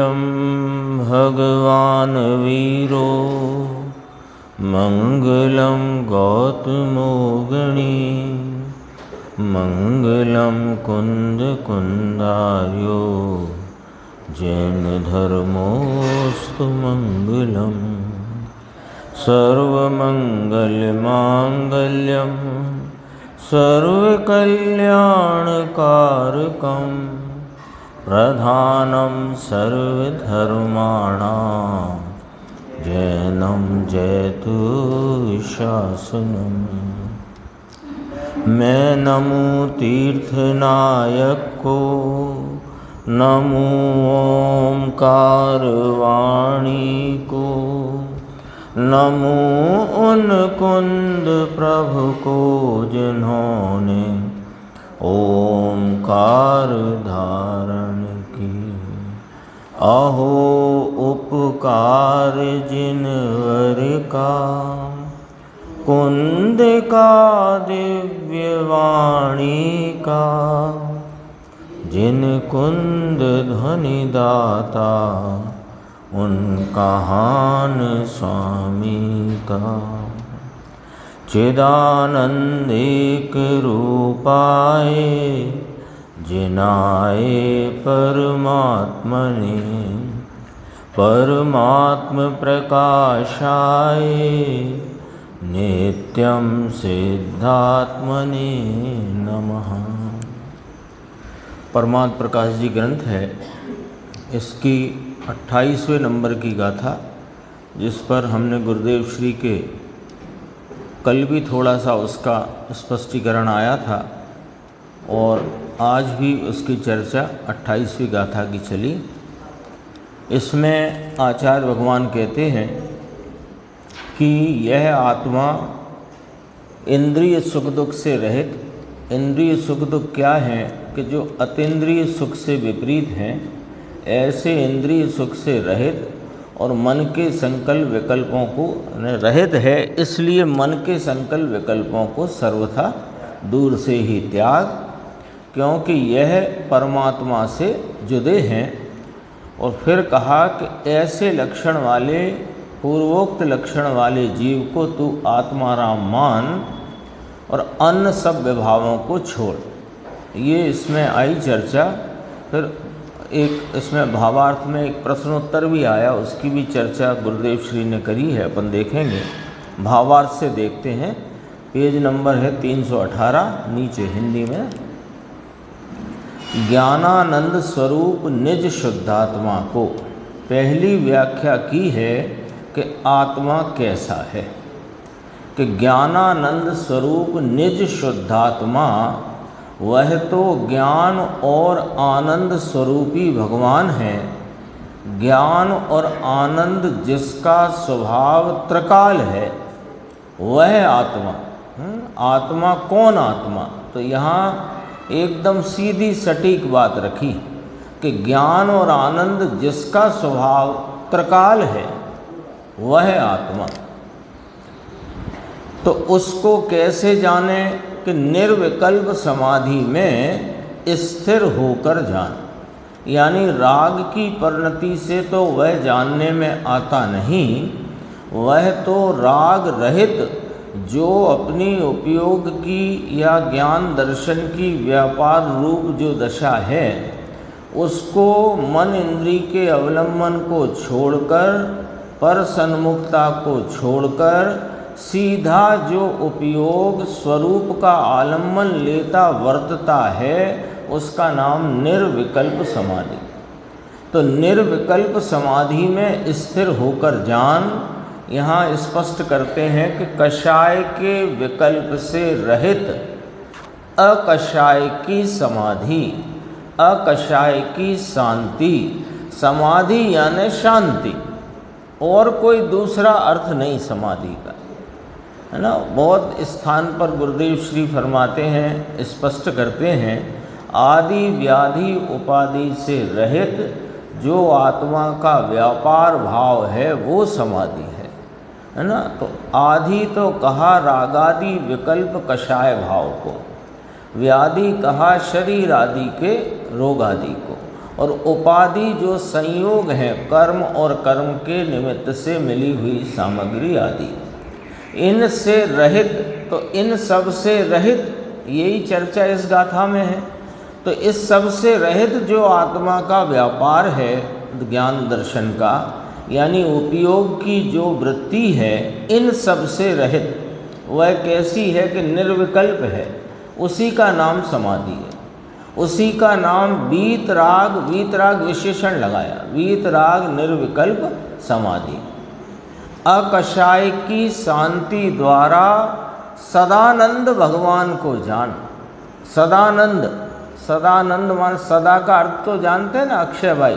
भगवान वीरो मंगलम गौतमोगणी मंगलम कुंद कुंदार्यो जैन धर्मोस्तु मंगलम सर्वमंगलमांगल्यम सर्वकल्याणकारकम प्रधानं सर्वधर्माणां जैनं जयतु शासनम्। मैं नमो तीर्थनायक को, नमो ओंकार वाणी को, नमो उन कुंद प्रभु को जिन्होंने ओंकार धारण की। अहो उपकार जिनवर का, कुंद का दिव्य वाणी का, जिन कुंद ध्वनि दाता उनका हान स्वामी का। चिदानंदिक रूपाए जिनाए परमात्मने, परमात्म प्रकाशाय नित्यं सिद्धात्मने नमः। परमात्म प्रकाश जी ग्रंथ है, इसकी 28वें नंबर की गाथा, जिस पर हमने गुरुदेव श्री के कल भी थोड़ा सा उसका स्पष्टीकरण आया था और आज भी उसकी चर्चा 28वीं गाथा की चली। इसमें आचार्य भगवान कहते हैं कि यह आत्मा इंद्रिय सुख दुख से रहित, इंद्रिय सुख दुख क्या हैं कि जो अतीन्द्रिय सुख से विपरीत हैं, ऐसे इंद्रिय सुख से रहित और मन के संकल्प विकल्पों को रहित है। इसलिए मन के संकल्प विकल्पों को सर्वथा दूर से ही त्याग, क्योंकि यह परमात्मा से जुदे हैं। और फिर कहा कि ऐसे लक्षण वाले, पूर्वोक्त लक्षण वाले जीव को तू आत्माराम मान और अन्य सब विभावों को छोड़। ये इसमें आई चर्चा। फिर एक इसमें भावार्थ में एक प्रश्नोत्तर भी आया, उसकी भी चर्चा गुरुदेव श्री ने करी है, अपन देखेंगे। भावार्थ से देखते हैं, पेज नंबर है 318 नीचे हिंदी में। ज्ञानानंद स्वरूप निज शुद्धात्मा को पहली व्याख्या की है कि आत्मा कैसा है, कि ज्ञानानंद स्वरूप निज शुद्धात्मा वह तो ज्ञान और आनंद स्वरूपी भगवान है। ज्ञान और आनंद जिसका स्वभाव त्रिकाल है वह आत्मा। आत्मा कौन आत्मा? तो यहाँ एकदम सीधी सटीक बात रखी कि ज्ञान और आनंद जिसका स्वभाव त्रिकाल है वह आत्मा। तो उसको कैसे जाने कि निर्विकल्प समाधि में स्थिर होकर जान, यानी राग की परिणति से तो वह जानने में आता नहीं, वह तो राग रहित जो अपनी उपयोग की या ज्ञान दर्शन की व्यापार रूप जो दशा है, उसको मन इंद्रिय के अवलंबन को छोड़कर, पर सन्मुखता को छोड़कर सीधा जो उपयोग स्वरूप का आलम्बन लेता वर्तता है, उसका नाम निर्विकल्प समाधि। तो निर्विकल्प समाधि में स्थिर होकर जान, यहाँ स्पष्ट करते हैं कि कषाय के विकल्प से रहित अकषाय की समाधि, अकषाय की शांति। समाधि यानी शांति, और कोई दूसरा अर्थ नहीं समाधि का, है ना। बहुत स्थान पर गुरुदेव श्री फरमाते हैं, स्पष्ट करते हैं, आदि व्याधि उपाधि से रहित जो आत्मा का व्यापार भाव है वो समाधि है ना। तो आदि तो कहा रागादि विकल्प कषाय भाव को, व्याधि कहा शरीर आदि के रोग आदि को, और उपाधि जो संयोग है कर्म और कर्म के निमित्त से मिली हुई सामग्री आदि, इनसे रहित, तो इन सब से रहित, यही चर्चा इस गाथा में है। तो इस सब से रहित जो आत्मा का व्यापार है ज्ञान दर्शन का, यानी उपयोग की जो वृत्ति है, इन सब से रहित वह कैसी है कि निर्विकल्प है, उसी का नाम समाधि है। उसी का नाम वीतराग, वीतराग विशेषण लगाया, वीतराग निर्विकल्प समाधि। अकषाय की शांति द्वारा सदानंद भगवान को जान। सदानंद, सदानंद मान सदा का अर्थ तो जानते हैं ना अक्षय भाई,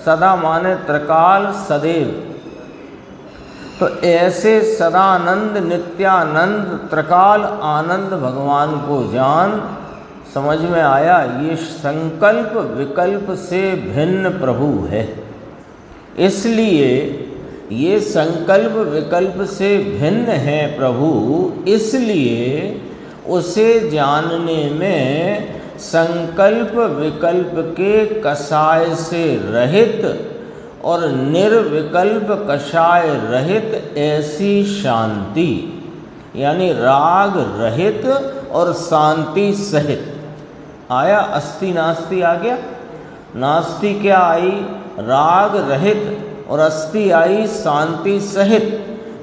सदा माने त्रिकाल सदैव। तो ऐसे सदानंद नित्यानंद त्रिकाल आनंद भगवान को जान। समझ में आया, ये संकल्प विकल्प से भिन्न प्रभु है। इसलिए ये संकल्प विकल्प से भिन्न है प्रभु, इसलिए उसे जानने में संकल्प विकल्प के कषाय से रहित और निर्विकल्प कषाय रहित ऐसी शांति, यानी राग रहित और शांति सहित। आया अस्ति नास्ति आ गया। नास्ति क्या आई? राग रहित, और अस्ति आई शांति सहित।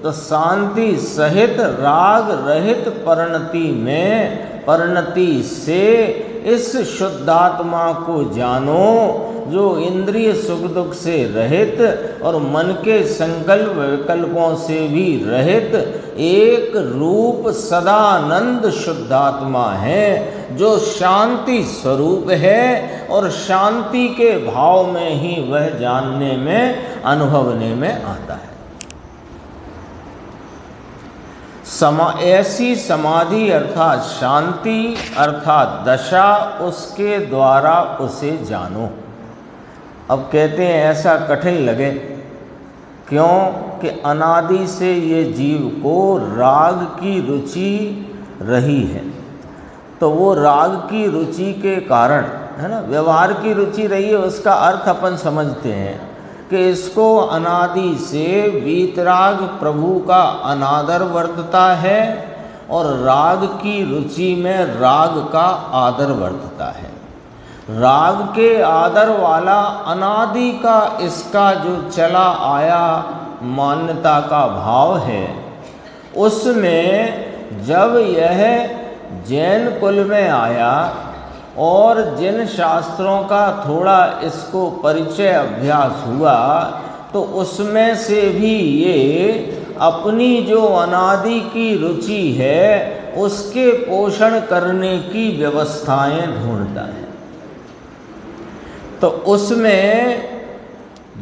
तो शांति सहित राग रहित परिणति में, परिणति से इस शुद्धात्मा को जानो जो इंद्रिय सुख दुख से रहित और मन के संकल्प विकल्पों से भी रहित एक रूप सदानंद शुद्धात्मा है, जो शांति स्वरूप है और शांति के भाव में ही वह जानने में, अनुभवने में आता है। ऐसी समाधि अर्थात शांति अर्थात दशा, उसके द्वारा उसे जानो। अब कहते हैं ऐसा कठिन लगे, क्यों कि अनादि से ये जीव को राग की रुचि रही है। तो वो राग की रुचि के कारण, है ना, व्यवहार की रुचि रही है, उसका अर्थ अपन समझते हैं कि इसको अनादि से वीतराग प्रभु का अनादर वर्तता है और राग की रुचि में राग का आदर वर्तता है। राग के आदर वाला अनादि का इसका जो चला आया मान्यता का भाव है, उसमें जब यह जैन कुल में आया और जिन शास्त्रों का थोड़ा इसको परिचय अभ्यास हुआ, तो उसमें से भी ये अपनी जो अनादि की रुचि है उसके पोषण करने की व्यवस्थाएं ढूंढता है। तो उसमें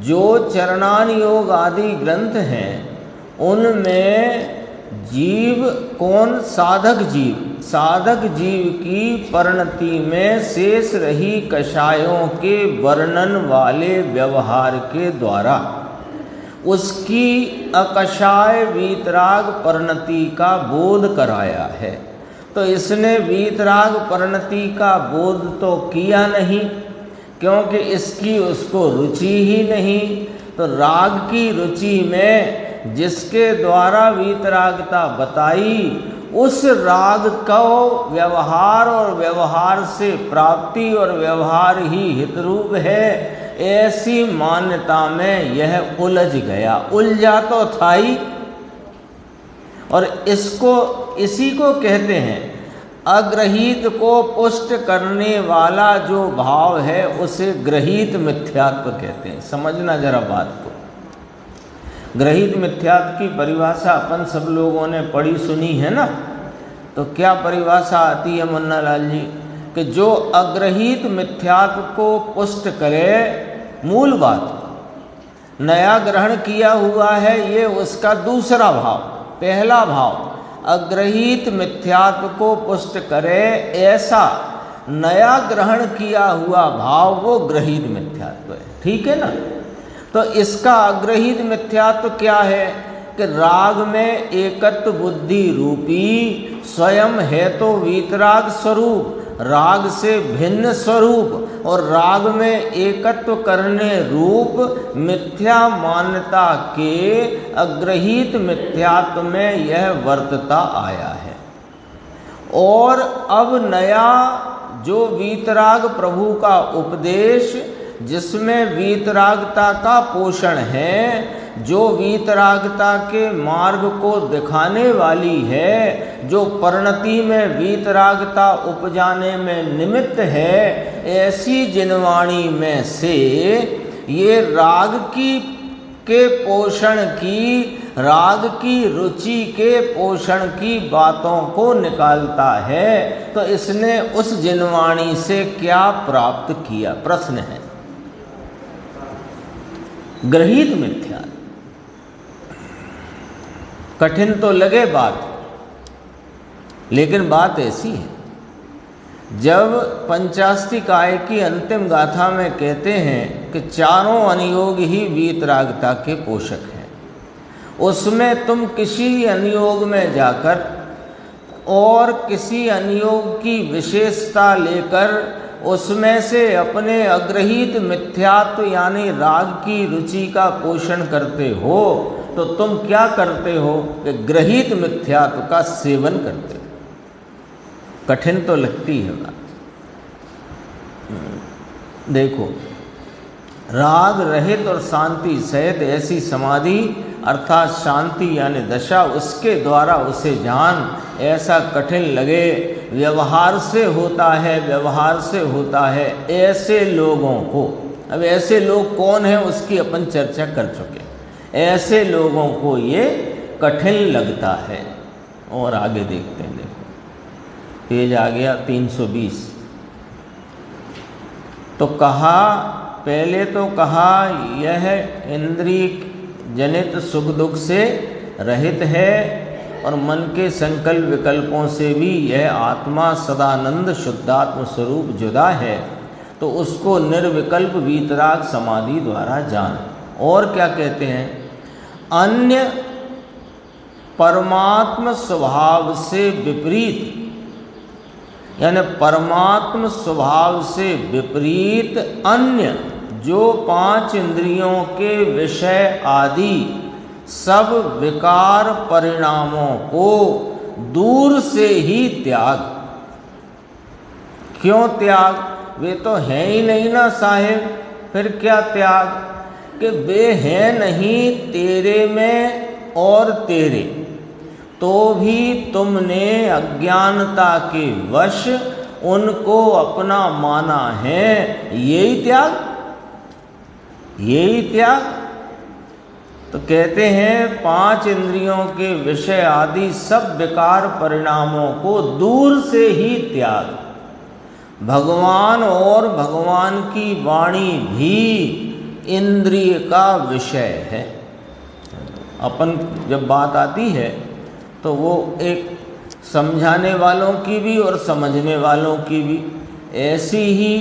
जो चरणान योग आदि ग्रंथ हैं, उनमें जीव कौन? साधक जीव। साधक जीव की परिणति में शेष रही कषायों के वर्णन वाले व्यवहार के द्वारा उसकी अकषाय वीतराग परिणति का बोध कराया है। तो इसने वीतराग परिणति का बोध तो किया नहीं, क्योंकि इसकी उसको रुचि ही नहीं। तो राग की रुचि में जिसके द्वारा वीतरागता बताई, उस राग को व्यवहार और व्यवहार से प्राप्ति और व्यवहार ही हितरूप है, ऐसी मान्यता में यह उलझ गया। उलझा तो था ही, और इसको, इसी को कहते हैं अग्रहीत को पुष्ट करने वाला जो भाव है उसे ग्रहीत मिथ्यात्व कहते हैं। समझना जरा बात को। ग्रहीत मिथ्यात्व की परिभाषा अपन सब लोगों ने पढ़ी सुनी है ना। तो क्या परिभाषा आती है मुन्ना लाल जी? कि जो अग्रहीत मिथ्यात्व को पुष्ट करे, मूल बात नया ग्रहण किया हुआ है, ये उसका दूसरा भाव। पहला भाव अग्रहीत मिथ्यात्व को पुष्ट करे, ऐसा नया ग्रहण किया हुआ भाव वो ग्रहीत मिथ्यात्व है। ठीक है ना। तो इसका अग्रहीत मिथ्यात्व क्या है कि राग में एकत्व बुद्धि रूपी स्वयं है तो वीतराग स्वरूप, राग से भिन्न स्वरूप और राग में एकत्व करने रूप मिथ्या मान्यता के अग्रहीत मिथ्यात्व में यह वर्तता आया है। और अब नया जो वीतराग प्रभु का उपदेश, जिसमें वीतरागता का पोषण है, जो वीतरागता के मार्ग को दिखाने वाली है, जो परिणति में वीतरागता उपजाने में निमित्त है, ऐसी जिनवाणी में से ये राग के पोषण की, राग की रुचि के पोषण की बातों को निकालता है। तो इसने उस जिनवाणी से क्या प्राप्त किया? प्रश्न है। ग्रहित मिथ्या। कठिन तो लगे बात, लेकिन बात ऐसी है, जब पंचास्तिकाय की अंतिम गाथा में कहते हैं कि चारों अनुयोग ही वीतरागता के पोषक हैं, उसमें तुम किसी अनुयोग में जाकर और किसी अनुयोग की विशेषता लेकर उसमें से अपने अग्रहीत मिथ्यात्व यानी राग की रुचि का पोषण करते हो, तो तुम क्या करते हो कि ग्रहित मिथ्यात्व का सेवन करते हो। कठिन तो लगती है बात। देखो, राग रहित और शांति सहित ऐसी समाधि अर्थात शांति यानी दशा, उसके द्वारा उसे जान। ऐसा कठिन लगे, व्यवहार से होता है, व्यवहार से होता है। ऐसे लोगों को, अब ऐसे लोग कौन हैं उसकी अपन चर्चा कर चुके। ऐसे लोगों को ये कठिन लगता है। और आगे देखते हैं। देखो, पेज आ गया 320। तो कहा, पहले तो कहा यह इंद्रिय जनित सुख दुख से रहित है और मन के संकल्प विकल्पों से भी यह आत्मा सदानंद शुद्धात्म स्वरूप जुदा है। तो उसको निर्विकल्प वीतराग समाधि द्वारा जान। और क्या कहते हैं? अन्य परमात्म स्वभाव से विपरीत, यानी परमात्म स्वभाव से विपरीत अन्य जो पांच इंद्रियों के विषय आदि सब विकार परिणामों को दूर से ही त्याग। क्यों त्याग? वे तो हैं ही नहीं ना साहेब, फिर क्या त्याग? कि वे हैं नहीं तेरे में और तेरे, तो भी तुमने अज्ञानता के वश उनको अपना माना है। यही त्याग, यही त्याग। तो कहते हैं पांच इंद्रियों के विषय आदि सब विकार परिणामों को दूर से ही त्याग। भगवान और भगवान की वाणी भी इंद्रिय का विषय है। अपन जब बात आती है तो वो एक समझाने वालों की भी और समझने वालों की भी ऐसी ही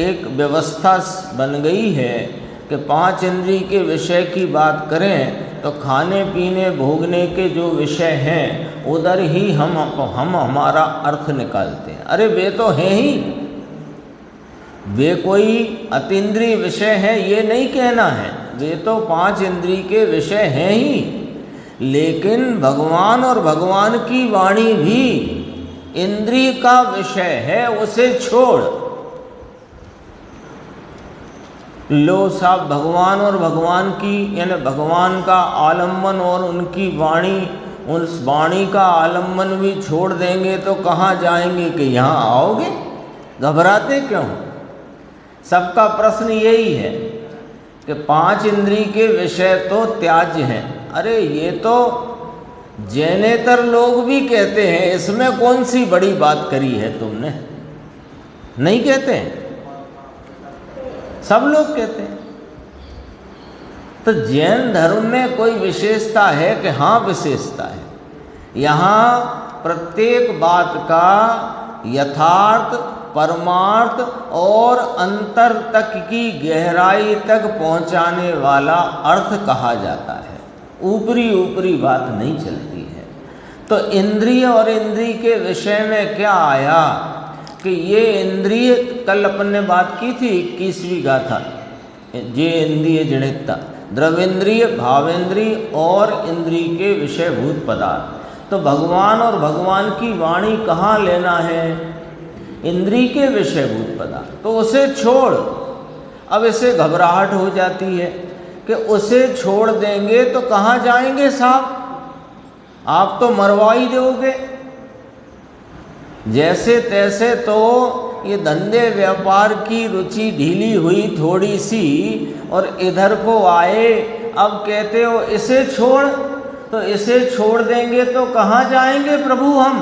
एक व्यवस्था बन गई है कि पांच इंद्रिय के विषय की बात करें तो खाने पीने भोगने के जो विषय हैं उधर ही हम हमारा अर्थ निकालते हैं। अरे वे तो हैं ही, वे कोई अतीन्द्रिय विषय हैं ये नहीं कहना है, वे तो पांच इंद्रिय के विषय हैं ही। लेकिन भगवान और भगवान की वाणी भी इंद्रिय का विषय है, उसे छोड़ लो साहब। भगवान और भगवान की यानी भगवान का आलम्बन और उनकी वाणी, उस वाणी का आलम्बन भी छोड़ देंगे तो कहाँ जाएंगे? कि यहाँ आओगे? घबराते क्यों? सबका प्रश्न यही है कि पांच इंद्रिय के विषय तो त्याज्य हैं। अरे ये तो जैनेतर लोग भी कहते हैं, इसमें कौन सी बड़ी बात करी है तुमने? नहीं कहते हैं? सब लोग कहते हैं। तो जैन धर्म में कोई विशेषता है कि हाँ विशेषता है। यहाँ प्रत्येक बात का यथार्थ, परमार्थ और अंतर तक की गहराई तक पहुँचाने वाला अर्थ कहा जाता है। ऊपरी ऊपरी बात नहीं चलती है। तो इंद्रिय और इंद्रिय के विषय में क्या आया कि ये इंद्रिय, कल अपन ने बात की थी 21वीं गाथा, ये इंद्रिय जनिता, द्रवेंद्रिय, भावेंद्रिय और इंद्रिय के विषयभूत पदार्थ। तो भगवान और भगवान की वाणी कहाँ लेना है? इंद्रिय के विषयभूत पदार्थ। तो उसे छोड़। अब इसे घबराहट हो जाती है कि उसे छोड़ देंगे तो कहाँ जाएंगे साहब, आप तो मरवा ही दोगे। जैसे तैसे तो ये धंधे व्यापार की रुचि ढीली हुई थोड़ी सी और इधर को आए, अब कहते हो इसे छोड़, तो इसे छोड़ देंगे तो कहाँ जाएंगे प्रभु हम?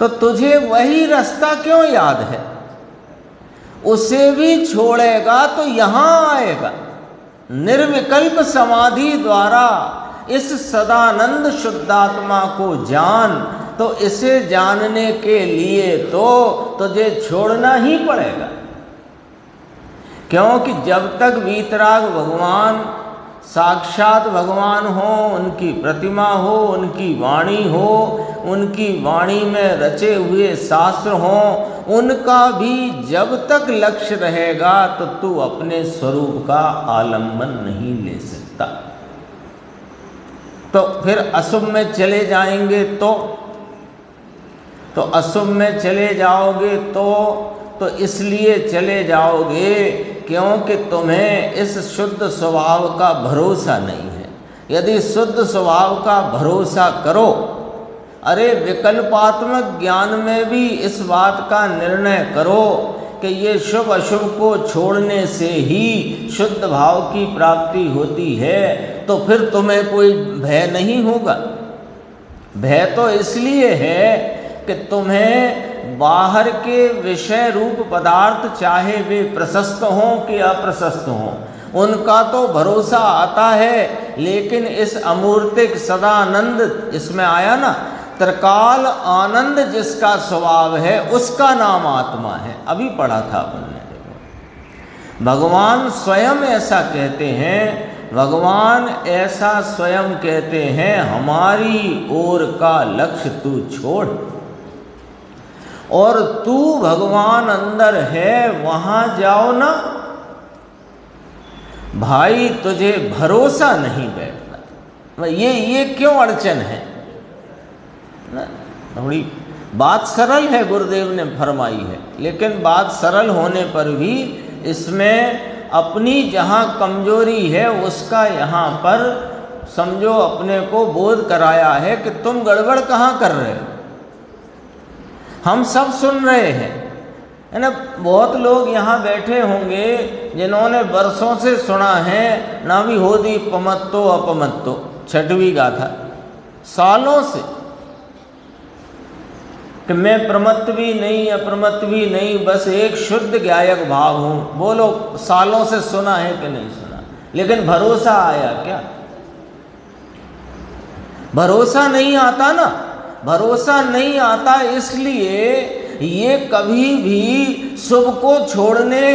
तो तुझे वही रास्ता क्यों याद है? उसे भी छोड़ेगा तो यहाँ आएगा। निर्विकल्प समाधि द्वारा इस सदानंद शुद्धात्मा को जान, तो इसे जानने के लिए तो तुझे छोड़ना ही पड़ेगा। क्योंकि जब तक वीतराग भगवान साक्षात भगवान हो, उनकी प्रतिमा हो, उनकी वाणी हो, उनकी वाणी में रचे हुए शास्त्र हो, उनका भी जब तक लक्ष्य रहेगा तो तू अपने स्वरूप का आलंबन नहीं ले सकता। तो फिर अशुभ में चले जाएंगे तो अशुभ में चले जाओगे तो इसलिए चले जाओगे क्योंकि तुम्हें इस शुद्ध स्वभाव का भरोसा नहीं है। यदि शुद्ध स्वभाव का भरोसा करो, अरे विकल्पात्मक ज्ञान में भी इस बात का निर्णय करो कि ये शुभ अशुभ को छोड़ने से ही शुद्ध भाव की प्राप्ति होती है, तो फिर तुम्हें कोई भय नहीं होगा। भय तो इसलिए है कि तुम्हें बाहर के विषय रूप पदार्थ, चाहे वे प्रशस्त हों कि अप्रशस्त हों, उनका तो भरोसा आता है, लेकिन इस अमूर्तिक सदानंद, इसमें आया ना, त्रिकाल आनंद जिसका स्वभाव है उसका नाम आत्मा है। अभी पढ़ा था अपन ने। भगवान स्वयं ऐसा कहते हैं, भगवान ऐसा स्वयं कहते हैं, हमारी ओर का लक्ष्य तू छोड़ और तू भगवान अंदर है, वहां जाओ ना भाई। तुझे भरोसा नहीं बैठता। ये क्यों अड़चन है ना? थोड़ी बात सरल है, गुरुदेव ने फरमाई है, लेकिन बात सरल होने पर भी इसमें अपनी जहाँ कमजोरी है उसका यहाँ पर समझो अपने को बोध कराया है कि तुम गड़बड़ कहाँ कर रहे हो। हम सब सुन रहे हैं, है ना। बहुत लोग यहाँ बैठे होंगे जिन्होंने वर्षों से सुना है ना भी होदी पमत्तो अपमत्तो, 6वीं गाथा, सालों से, कि मैं प्रमत्त भी नहीं अप्रमत्त भी नहीं, बस एक शुद्ध ज्ञायक भाव हूँ। बोलो सालों से सुना है कि नहीं सुना? लेकिन भरोसा आया क्या? भरोसा नहीं आता ना। भरोसा नहीं आता इसलिए ये कभी भी शुभ को छोड़ने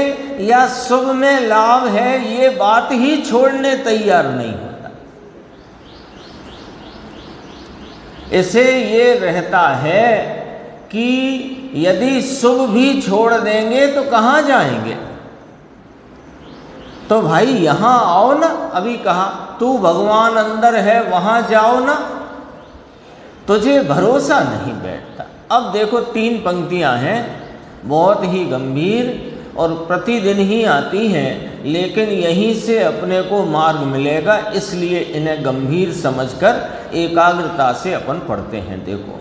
या शुभ में लाभ है ये बात ही छोड़ने तैयार नहीं होता। इसे ये रहता है कि यदि शुभ भी छोड़ देंगे तो कहाँ जाएंगे? तो भाई यहाँ आओ ना। अभी कहा तू भगवान अंदर है, वहाँ जाओ ना। तुझे भरोसा नहीं बैठता। अब देखो 3 पंक्तियाँ हैं, बहुत ही गंभीर और प्रतिदिन ही आती हैं, लेकिन यहीं से अपने को मार्ग मिलेगा, इसलिए इन्हें गंभीर समझकर एकाग्रता से अपन पढ़ते हैं। देखो,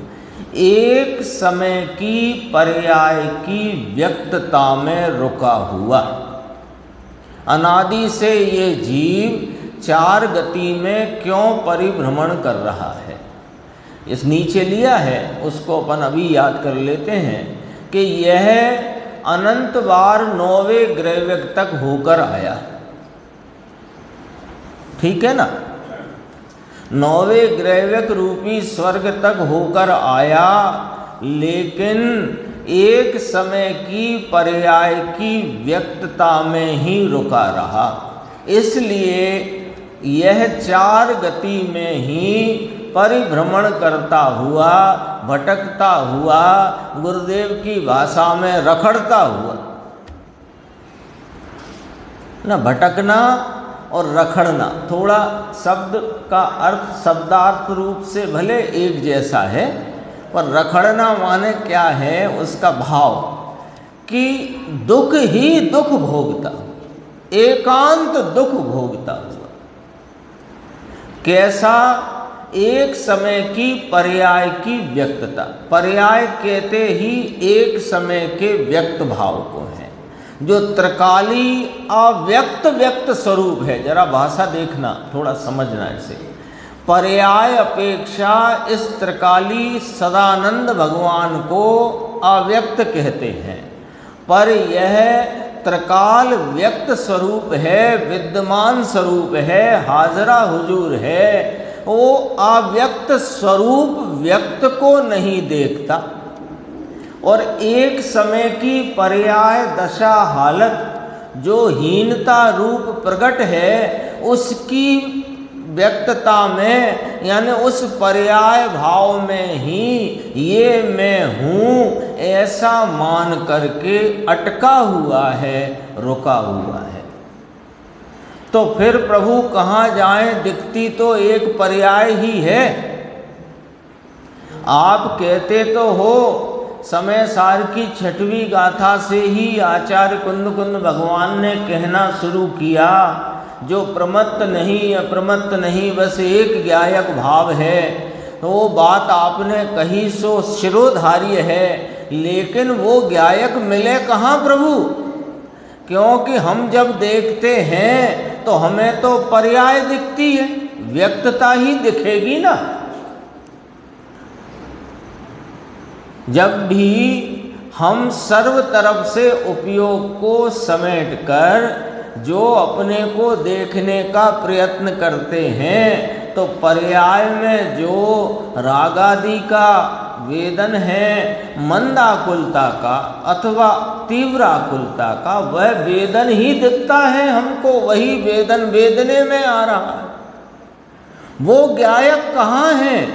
एक समय की पर्याय की व्यक्तता में रुका हुआ अनादि से ये जीव 4 गति में क्यों परिभ्रमण कर रहा है, इस नीचे लिया है, उसको अपन अभी याद कर लेते हैं कि यह अनंत बार 9वें ग्रैविक तक होकर आया। ठीक है ना? 9वें ग्रैविक रूपी स्वर्ग तक होकर आया, लेकिन एक समय की पर्याय की व्यक्तता में ही रुका रहा। इसलिए यह 4 गति में ही परिभ्रमण करता हुआ, भटकता हुआ, गुरुदेव की भाषा में रखड़ता हुआ। ना भटकना और रखड़ना थोड़ा शब्द का अर्थ शब्दार्थ रूप से भले एक जैसा है, पर रखड़ना माने क्या है, उसका भाव कि दुख ही दुख भोगता, एकांत दुख भोगता हुआ। कैसा? एक समय की पर्याय की व्यक्तता। पर्याय कहते ही एक समय के व्यक्त भाव को है, जो त्रिकाली अव्यक्त व्यक्त स्वरूप है। जरा भाषा देखना, थोड़ा समझना इसे। पर्याय अपेक्षा इस त्रिकाली सदानंद भगवान को अव्यक्त कहते हैं, पर यह त्रिकाल व्यक्त स्वरूप है, विद्यमान स्वरूप है, हाजरा हुजूर है। वो अव्यक्त स्वरूप व्यक्त को नहीं देखता, और एक समय की पर्याय दशा हालत जो हीनता रूप प्रकट है, उसकी व्यक्तता में यानी उस पर्याय भाव में ही ये मैं हूँ ऐसा मान करके अटका हुआ है, रुका हुआ है। तो फिर प्रभु कहाँ जाएं? दिखती तो एक पर्याय ही है। आप कहते तो हो, समय सार की 6वीं गाथा से ही आचार्य कुंद कुंद भगवान ने कहना शुरू किया, जो प्रमत्त नहीं अप्रमत्त नहीं बस एक ज्ञायक भाव है। तो वो बात आपने कही सो शिरोधार्य है, लेकिन वो ज्ञायक मिले कहाँ प्रभु? क्योंकि हम जब देखते हैं तो हमें तो पर्याय दिखती है, व्यक्तता ही दिखेगी ना। जब भी हम सर्व तरफ से उपयोग को समेटकर जो अपने को देखने का प्रयत्न करते हैं, तो पर्याय में जो रागादि का वेदन है, मंदाकुलता का अथवा तीव्राकुलता का, वह वेदन ही दिखता है हमको, वही वेदन वेदने में आ रहा है। वो ज्ञायक कहाँ है?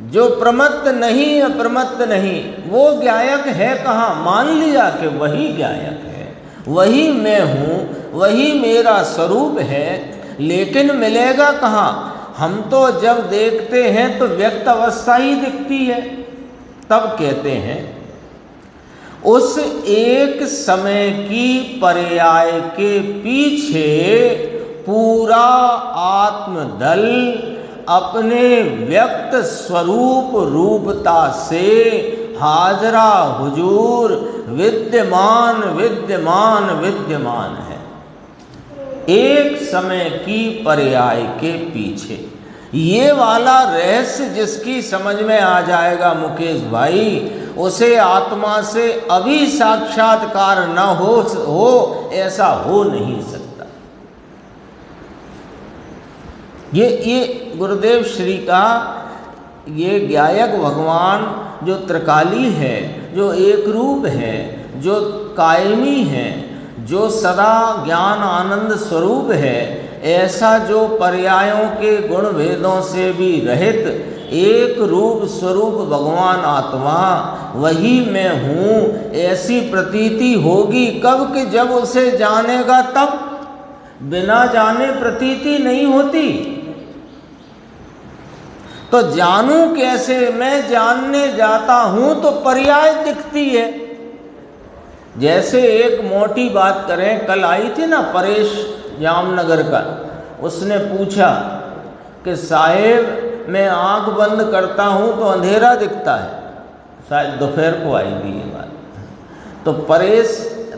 जो प्रमत्त नहीं अप्रमत्त नहीं, वो ज्ञायक है कहाँ? मान लिया कि वही ज्ञायक है, वही मैं हूँ, वही मेरा स्वरूप है, लेकिन मिलेगा कहाँ? हम तो जब देखते हैं तो व्यक्त अवस्था ही दिखती है। तब कहते हैं उस एक समय की पर्याय के पीछे पूरा आत्मदल अपने व्यक्त स्वरूप रूपता से हाजरा हुजूर विद्यमान विद्यमान विद्यमान है। एक समय की पर्याय के पीछे ये वाला रहस्य जिसकी समझ में आ जाएगा मुकेश भाई, उसे आत्मा से अभी साक्षात्कार न हो ऐसा हो नहीं सकता। ये गुरुदेव श्री का ये ज्ञायक भगवान जो त्रिकाली है, जो एक रूप है, जो कायमी है, जो सदा ज्ञान आनंद स्वरूप है, ऐसा जो पर्यायों के गुण भेदों से भी रहित एक रूप स्वरूप भगवान आत्मा, वही मैं हूँ, ऐसी प्रतीति होगी कब? कि जब उसे जानेगा तब। बिना जाने प्रतीति नहीं होती। तो जानूं कैसे? मैं जानने जाता हूं तो पर्याय दिखती है। जैसे एक मोटी बात करें, कल आई थी ना परेश जामनगर का, उसने पूछा कि साहेब मैं आंख बंद करता हूं तो अंधेरा दिखता है। शायद दोपहर को आई थी ये बात। तो परेश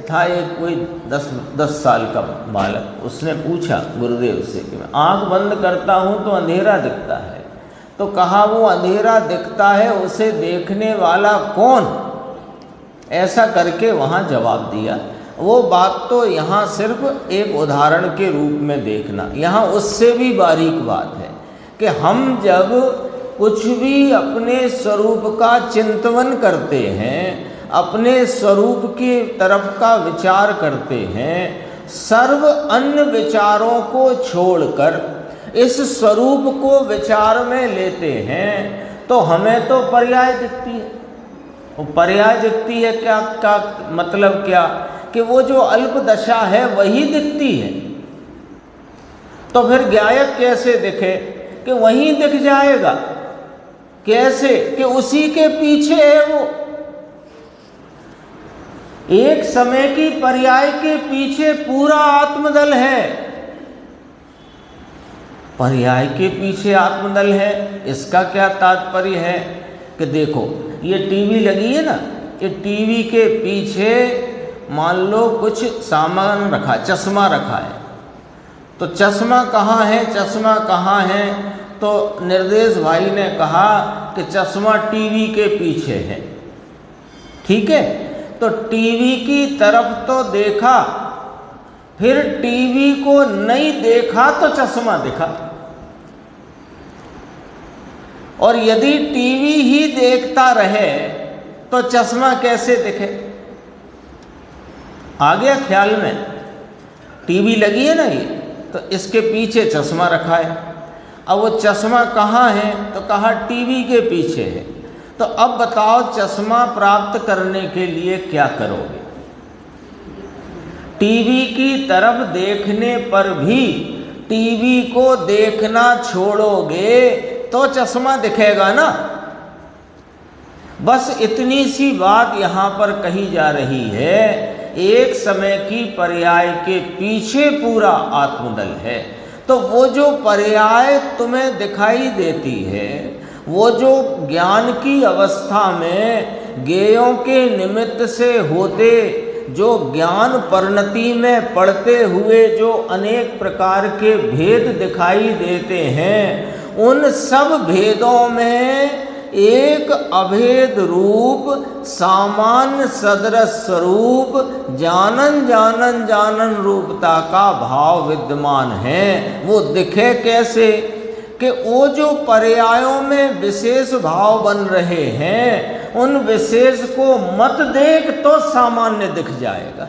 था एक कोई 10 साल का बालक, उसने पूछा गुरुदेव से कि मैं आंख बंद करता हूं तो अंधेरा दिखता है। तो कहा वो अंधेरा दिखता है, उसे देखने वाला कौन? ऐसा करके वहाँ जवाब दिया। वो बात तो यहाँ सिर्फ एक उदाहरण के रूप में देखना, यहाँ उससे भी बारीक बात है कि हम जब कुछ भी अपने स्वरूप का चिंतन करते हैं, अपने स्वरूप की तरफ का विचार करते हैं, सर्व अन्य विचारों को छोड़कर इस स्वरूप को विचार में लेते हैं तो हमें तो पर्याय दिखती है। वो पर्याय दिखती है क्या मतलब क्या कि वो जो अल्प दशा है वही दिखती है। तो फिर ज्ञायक कैसे दिखे कि वही दिख जाएगा? कैसे कि उसी के पीछे है वो। एक समय की पर्याय के पीछे पूरा आत्मदल है। पर्याय के पीछे आत्मदल है, इसका क्या तात्पर्य है कि देखो ये टीवी लगी है ना, ये टीवी के पीछे मान लो कुछ सामान रखा, चश्मा रखा है। तो चश्मा कहाँ है, चश्मा कहाँ है? तो निर्देश भाई ने कहा कि चश्मा टीवी के पीछे है। ठीक है, तो टीवी की तरफ तो देखा, फिर टीवी को नहीं देखा तो चश्मा दिखा। और यदि टीवी ही देखता रहे तो चश्मा कैसे दिखे? आ गया ख्याल में? टीवी लगी है ना ये, तो इसके पीछे चश्मा रखा है। अब वो चश्मा कहाँ है? तो कहा टीवी के पीछे है। तो अब बताओ चश्मा प्राप्त करने के लिए क्या करोगे? टीवी की तरफ देखने पर भी टीवी को देखना छोड़ोगे तो चश्मा दिखेगा ना। बस इतनी सी बात यहाँ पर कही जा रही है। एक समय की पर्याय के पीछे पूरा आत्मदल है। तो वो जो पर्याय तुम्हें दिखाई देती है, वो जो ज्ञान की अवस्था में ज्ञेयों के निमित्त से होते जो ज्ञान परिणति में पढ़ते हुए जो अनेक प्रकार के भेद दिखाई देते हैं, उन सब भेदों में एक अभेद रूप सामान्य सदृश स्वरूप जानन जानन जानन रूपता का भाव विद्यमान है। वो दिखे कैसे कि वो जो पर्यायों में विशेष भाव बन रहे हैं, उन विशेष को मत देख तो सामान्य दिख जाएगा।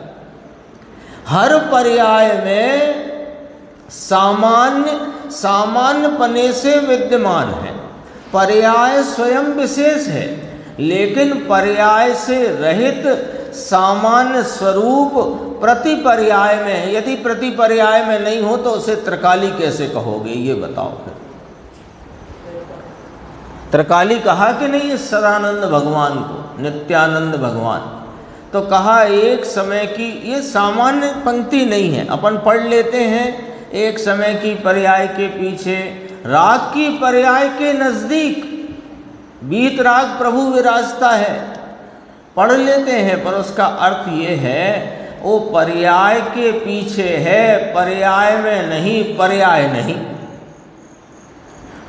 हर पर्याय में सामान्य पने से विद्यमान है। पर्याय स्वयं विशेष है, लेकिन पर्याय से रहित सामान्य स्वरूप प्रति पर्याय में है। यदि प्रति पर्याय में नहीं हो तो उसे त्रिकाली कैसे कहोगे? ये बताओ फिर। त्रिकाली कहा कि नहीं इस सदानंद भगवान को, नित्यानंद भगवान? तो कहा एक समय की, ये सामान्य पंक्ति नहीं है, अपन पढ़ लेते हैं। एक समय की पर्याय के पीछे राग की पर्याय के नजदीक बीत राग प्रभु विराजता है, पढ़ लेते हैं। पर उसका अर्थ ये है वो पर्याय के पीछे है, पर्याय में नहीं, पर्याय नहीं।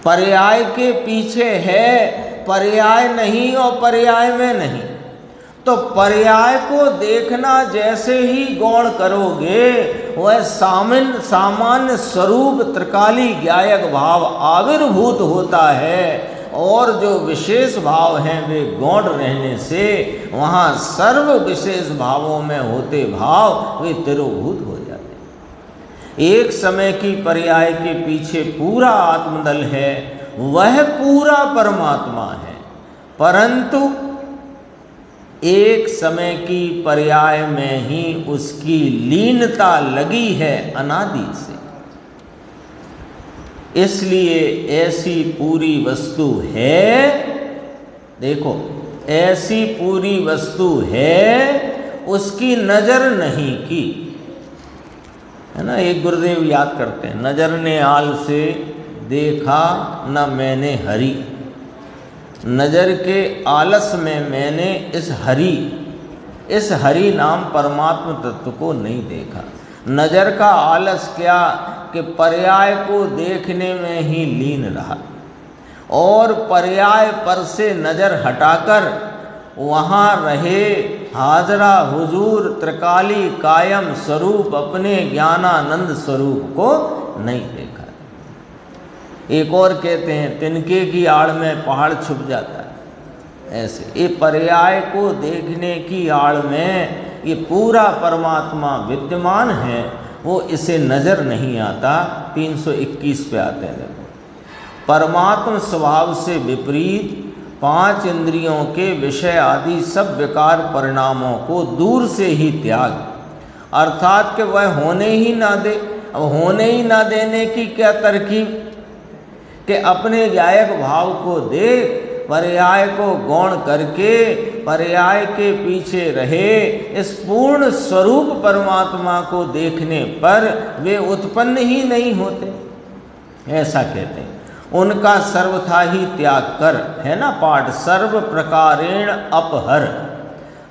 पर्याय के पीछे है, पर्याय नहीं, और पर्याय में नहीं। तो पर्याय को देखना जैसे ही गौण करोगे, वह सामान्य स्वरूप त्रिकाली ज्ञायक भाव आविर्भूत होता है। और जो विशेष भाव हैं वे गौण रहने से वहाँ सर्व विशेष भावों में होते भाव वे तिरोभूत हो जाते। एक समय की पर्याय के पीछे पूरा आत्मदल है, वह पूरा परमात्मा है। परंतु एक समय की पर्याय में ही उसकी लीनता लगी है अनादि से। इसलिए ऐसी पूरी वस्तु है, देखो ऐसी पूरी वस्तु है, उसकी नजर नहीं की है ना। एक गुरुदेव याद करते हैं, नजर ने आल से देखा न मैंने हरि, नजर के आलस में मैंने इस हरि नाम परमात्म तत्व को नहीं देखा। नजर का आलस क्या कि पर्याय को देखने में ही लीन रहा, और पर्याय पर से नजर हटाकर वहाँ रहे हाजरा हुजूर त्रिकाली कायम स्वरूप अपने ज्ञानानंद स्वरूप को नहीं देखा। एक और कहते हैं तिनके की आड़ में पहाड़ छुप जाता है। ऐसे ये पर्याय को देखने की आड़ में ये पूरा परमात्मा विद्यमान है, वो इसे नज़र नहीं आता। 321 पे आते हैं। देखो, परमात्म स्वभाव से विपरीत 5 इंद्रियों के विषय आदि सब विकार परिणामों को दूर से ही त्याग, अर्थात कि वह होने ही ना दे। अब होने ही ना देने की क्या तरकीब कि अपने गायक भाव को देख, पर्याय को गौण करके पर्याय के पीछे रहे। इस पूर्ण स्वरूप परमात्मा को देखने पर वे उत्पन्न ही नहीं होते, ऐसा कहते हैं। उनका सर्वथा ही त्याग कर, है ना पाठ, सर्व प्रकारेण अपहर,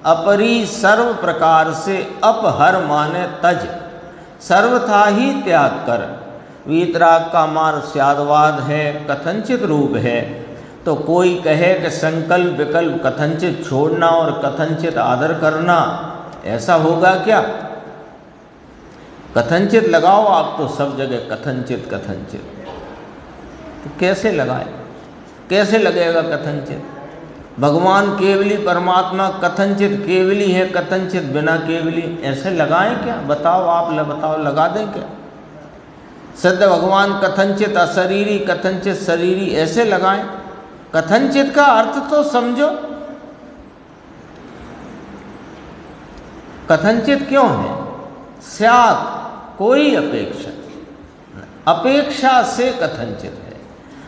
अपरी सर्व प्रकार से, अपहर माने तज, सर्वथा ही त्याग कर। वीतराग का मार्ग स्यादवाद है, कथनचित रूप है। तो कोई कहे कि संकल्प विकल्प कथनचित छोड़ना और कथनचित आदर करना, ऐसा होगा क्या? कथनचित लगाओ आप तो सब जगह कथनचित कथनचित, तो कैसे लगाए, कैसे लगेगा कथनचित? भगवान केवली परमात्मा कथनचित केवली है, कथनचित बिना केवली, ऐसे लगाएं क्या? बताओ आप, बताओ, लगा दें क्या? सिद्ध भगवान कथनचित अशरीरी, कथनचित शरीरी, ऐसे लगाएं? कथनचित का अर्थ तो समझो। कथनचित क्यों है? स्यात्, कोई अपेक्षा, अपेक्षा से कथनचित है,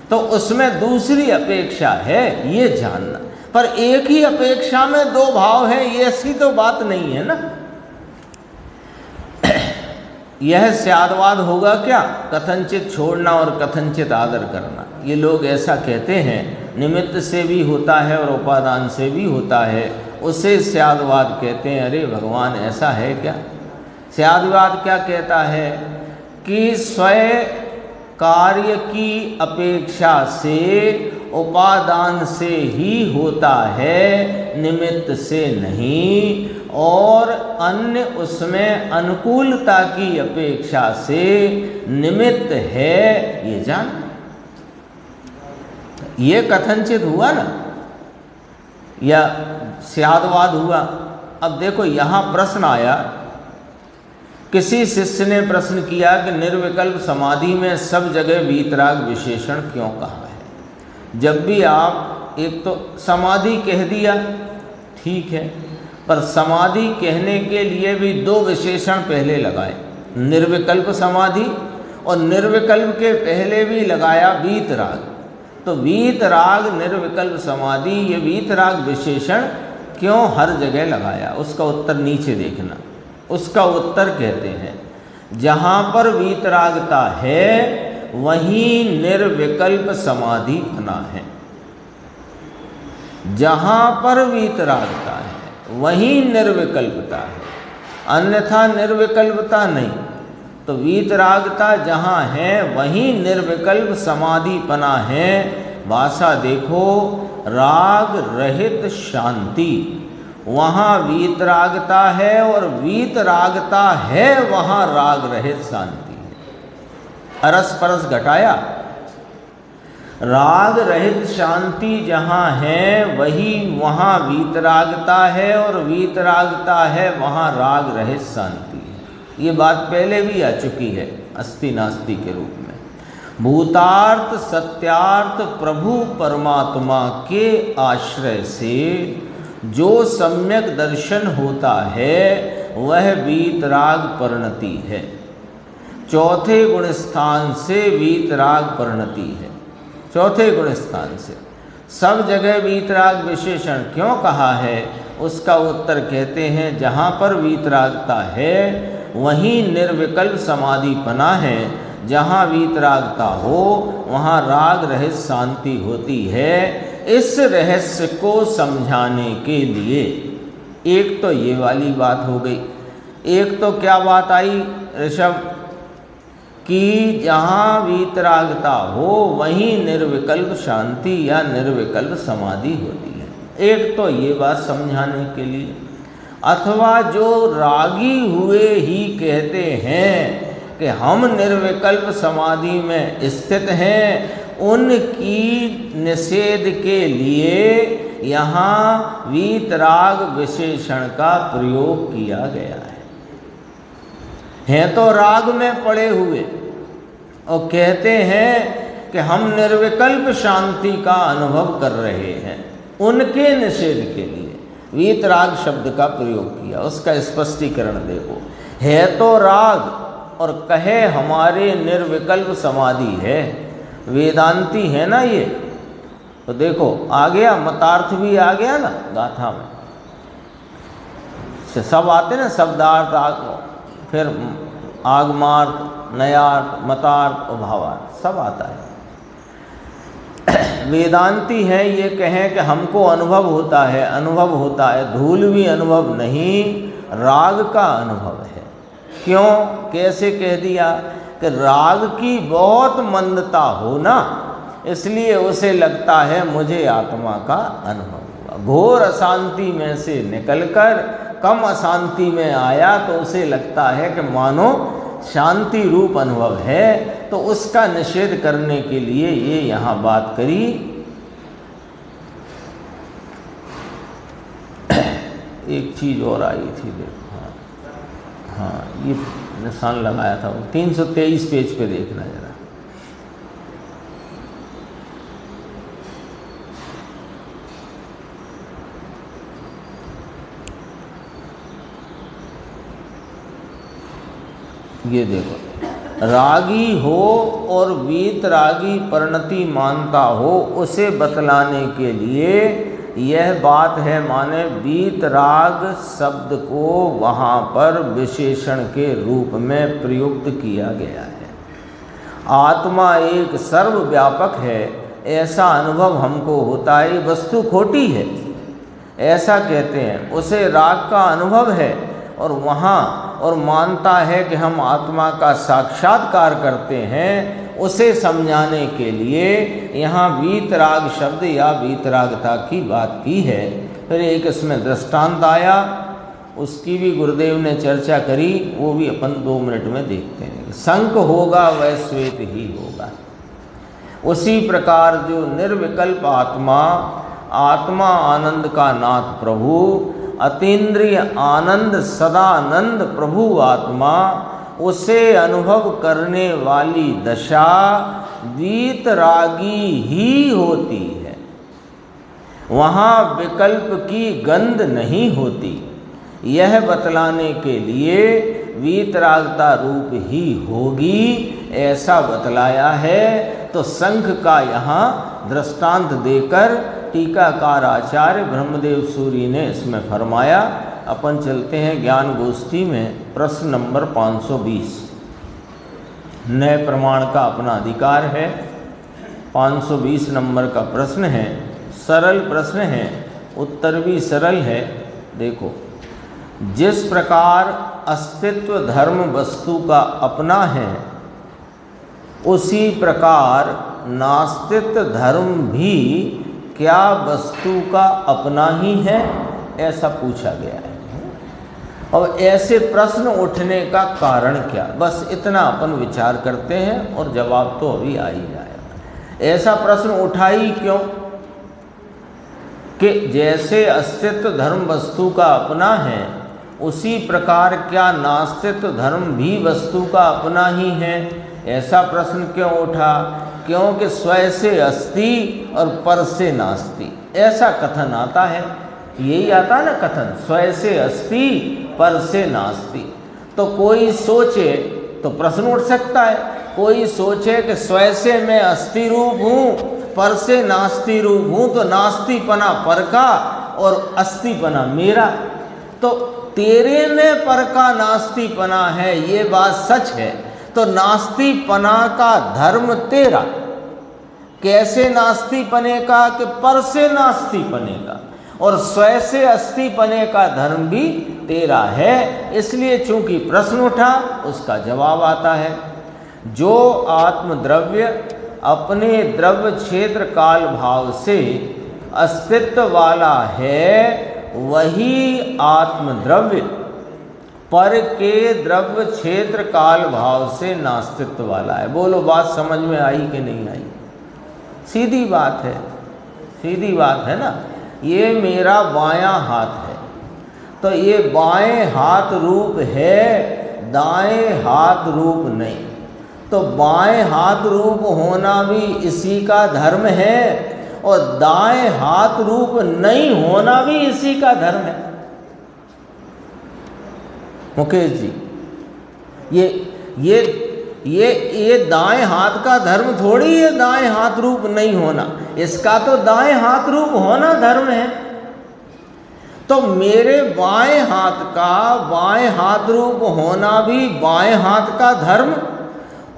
तो उसमें दूसरी अपेक्षा है, ये जानना। पर एक ही अपेक्षा में दो भाव है, ये ऐसी तो बात नहीं है ना। यह स्यादवाद होगा क्या? कथनचित छोड़ना और कथनचित आदर करना, ये लोग ऐसा कहते हैं। निमित्त से भी होता है और उपादान से भी होता है, उसे स्यादवाद कहते हैं। अरे भगवान ऐसा है क्या? स्यादवाद क्या कहता है कि स्वयं कार्य की अपेक्षा से उपादान से ही होता है, निमित्त से नहीं, और अन्य उसमें अनुकूलता की अपेक्षा से निमित्त है, ये जान। ये कथनचित हुआ ना, या स्यादवाद हुआ। अब देखो यहाँ प्रश्न आया, किसी शिष्य ने प्रश्न किया कि निर्विकल्प समाधि में सब जगह वीतराग विशेषण क्यों कहा है? जब भी आप, एक तो समाधि कह दिया, ठीक है, पर समाधि कहने के लिए भी दो विशेषण पहले लगाए, निर्विकल्प समाधि, और निर्विकल्प के पहले भी लगाया वीतराग। तो वीतराग निर्विकल्प समाधि, ये वीतराग विशेषण क्यों हर जगह लगाया? उसका उत्तर नीचे देखना। उसका उत्तर कहते हैं, जहाँ पर वीतरागता है वहीं निर्विकल्प समाधि बना है। जहाँ पर वीतरागता है वहीं निर्विकल्पता है, अन्यथा निर्विकल्पता नहीं। तो वीतरागता जहाँ है वहीं निर्विकल्प समाधि बना है। भाषा देखो, राग रहित शांति, वहाँ वीतरागता है, और वीतरागता है वहाँ राग रहित शांति है। अरस परस घटाया, राग रहित शांति जहाँ है वही वहाँ वीतरागता है, और वीतरागता है वहाँ राग रहित शांति है। ये बात पहले भी आ चुकी है अस्ति नास्ति के रूप में। भूतार्थ सत्यार्थ प्रभु परमात्मा के आश्रय से जो सम्यक दर्शन होता है वह वीतराग परिणति है। चौथे गुण स्थान से वीतराग परिणति है। चौथे गुण स्थान से सब जगह वीतराग विशेषण क्यों कहा है? उसका उत्तर कहते हैं, जहाँ पर वीतरागता है वहीं निर्विकल्प समाधि बना है। जहाँ वीतरागता हो वहाँ राग रहित शांति होती है। इस रहस्य को समझाने के लिए एक तो ये वाली बात हो गई, एक तो क्या बात आई ऋषभ, कि जहाँ वीतरागता हो वहीं निर्विकल्प शांति या निर्विकल्प समाधि होती है। एक तो ये बात समझाने के लिए, अथवा जो रागी हुए ही कहते हैं कि हम निर्विकल्प समाधि में स्थित हैं, उनकी निषेध के लिए यहाँ वीतराग विशेषण का प्रयोग किया गया है। हैं तो राग में पड़े हुए और कहते हैं कि हम निर्विकल्प शांति का अनुभव कर रहे हैं, उनके निषेध के लिए वीतराग शब्द का प्रयोग किया। उसका स्पष्टीकरण देखो, है तो राग और कहे हमारे निर्विकल्प समाधि है, वेदांती है ना ये। तो देखो आ गया, मतार्थ भी आ गया ना गाथा में, सब आते ना, शब्दार्थ, फिर आगमार्थ, नयार्थ, मतार्थ और भावार्थ सब आता है। वेदांती है ये कहें कि हमको अनुभव होता है, अनुभव होता है, धूल भी अनुभव नहीं, राग का अनुभव है। क्यों, कैसे कह दिया कि राग की बहुत मंदता हो ना, इसलिए उसे लगता है मुझे आत्मा का अनुभव हुआ। घोर अशांति में से निकलकर कम अशांति में आया तो उसे लगता है कि मानो शांति रूप अनुभव है। तो उसका निषेध करने के लिए ये यहाँ बात करी। एक चीज़ और आई थी, देखो, हाँ ये निशान लगाया था, 323 पेज पे देखना जरा। ये देखो, रागी हो और वीतरागी परिणति मानता हो उसे बतलाने के लिए यह बात है, माने वीतराग शब्द को वहाँ पर विशेषण के रूप में प्रयुक्त किया गया है। आत्मा एक सर्वव्यापक है ऐसा अनुभव हमको होता है, वस्तु खोटी है ऐसा कहते हैं, उसे राग का अनुभव है और वहाँ और मानता है कि हम आत्मा का साक्षात्कार करते हैं। उसे समझाने के लिए यहाँ वीतराग शब्द या वीतरागता की बात की है। फिर एक इसमें दृष्टांत आया, उसकी भी गुरुदेव ने चर्चा करी, वो भी अपन 2 मिनट में देखते हैं। संक होगा वह श्वेत ही होगा। उसी प्रकार जो निर्विकल्प आत्मा, आत्मा आनंद का नाथ प्रभु, अतीन्द्रिय आनंद सदानंद प्रभु आत्मा, उसे अनुभव करने वाली दशा वीतरागी ही होती है। वहाँ विकल्प की गंध नहीं होती। यह बतलाने के लिए वीतरागता रूप ही होगी ऐसा बतलाया है। तो शंख का यहाँ दृष्टांत देकर टीकाकार आचार्य ब्रह्मदेव सूरी ने इसमें फरमाया। अपन चलते हैं ज्ञान गोष्ठी में, प्रश्न नंबर 520। नए प्रमाण का अपना अधिकार है। 520 नंबर का प्रश्न है, सरल प्रश्न है, उत्तर भी सरल है। देखो, जिस प्रकार अस्तित्व धर्म वस्तु का अपना है, उसी प्रकार नास्तित्व धर्म भी क्या वस्तु का अपना ही है, ऐसा पूछा गया है। और ऐसे प्रश्न उठने का कारण क्या, बस इतना अपन विचार करते हैं और जवाब तो अभी आ ही जाएगा। ऐसा प्रश्न उठा ही क्यों कि जैसे अस्तित्व धर्म वस्तु का अपना है, उसी प्रकार क्या नास्तित्व धर्म भी वस्तु का अपना ही है। ऐसा प्रश्न क्यों उठा, क्योंकि स्वयं से अस्ति और पर से नास्ति, ऐसा कथन आता है। यही आता है ना कथन, स्वयं से अस्ति पर से नास्ति। तो कोई सोचे तो प्रश्न उठ सकता है, कोई सोचे कि स्वयं से मैं अस्ति रूप हूँ, पर से नास्ति रूप हूँ, तो नास्तिपना पर का और अस्तिपना मेरा। तो तेरे में पर का नास्तिपना है, ये बात सच है। तो नास्तिपना का धर्म तेरा, कैसे नास्तिपने का कि पर से नास्तिपने का, और स्वयं से अस्तिपने का धर्म भी तेरा है। इसलिए चूंकि प्रश्न उठा, उसका जवाब आता है। जो आत्मद्रव्य अपने द्रव्य क्षेत्र काल भाव से अस्तित्व वाला है, वही आत्मद्रव्य पर के द्रव्य क्षेत्र काल भाव से नास्तित्व वाला है। बोलो, बात समझ में आई कि नहीं आई? सीधी बात है, सीधी बात है ना। ये मेरा बायां हाथ है, तो ये बाएं हाथ रूप है दाएं हाथ रूप नहीं। तो बाएं हाथ रूप होना भी इसी का धर्म है और दाएं हाथ रूप नहीं होना भी इसी का धर्म है। मुकेश जी, ये दाएं हाथ का धर्म थोड़ी है दाएं हाथ रूप नहीं होना, इसका तो दाएं हाथ रूप होना धर्म है। तो मेरे बाएं हाथ का बाएं हाथ रूप होना भी बाएं हाथ का धर्म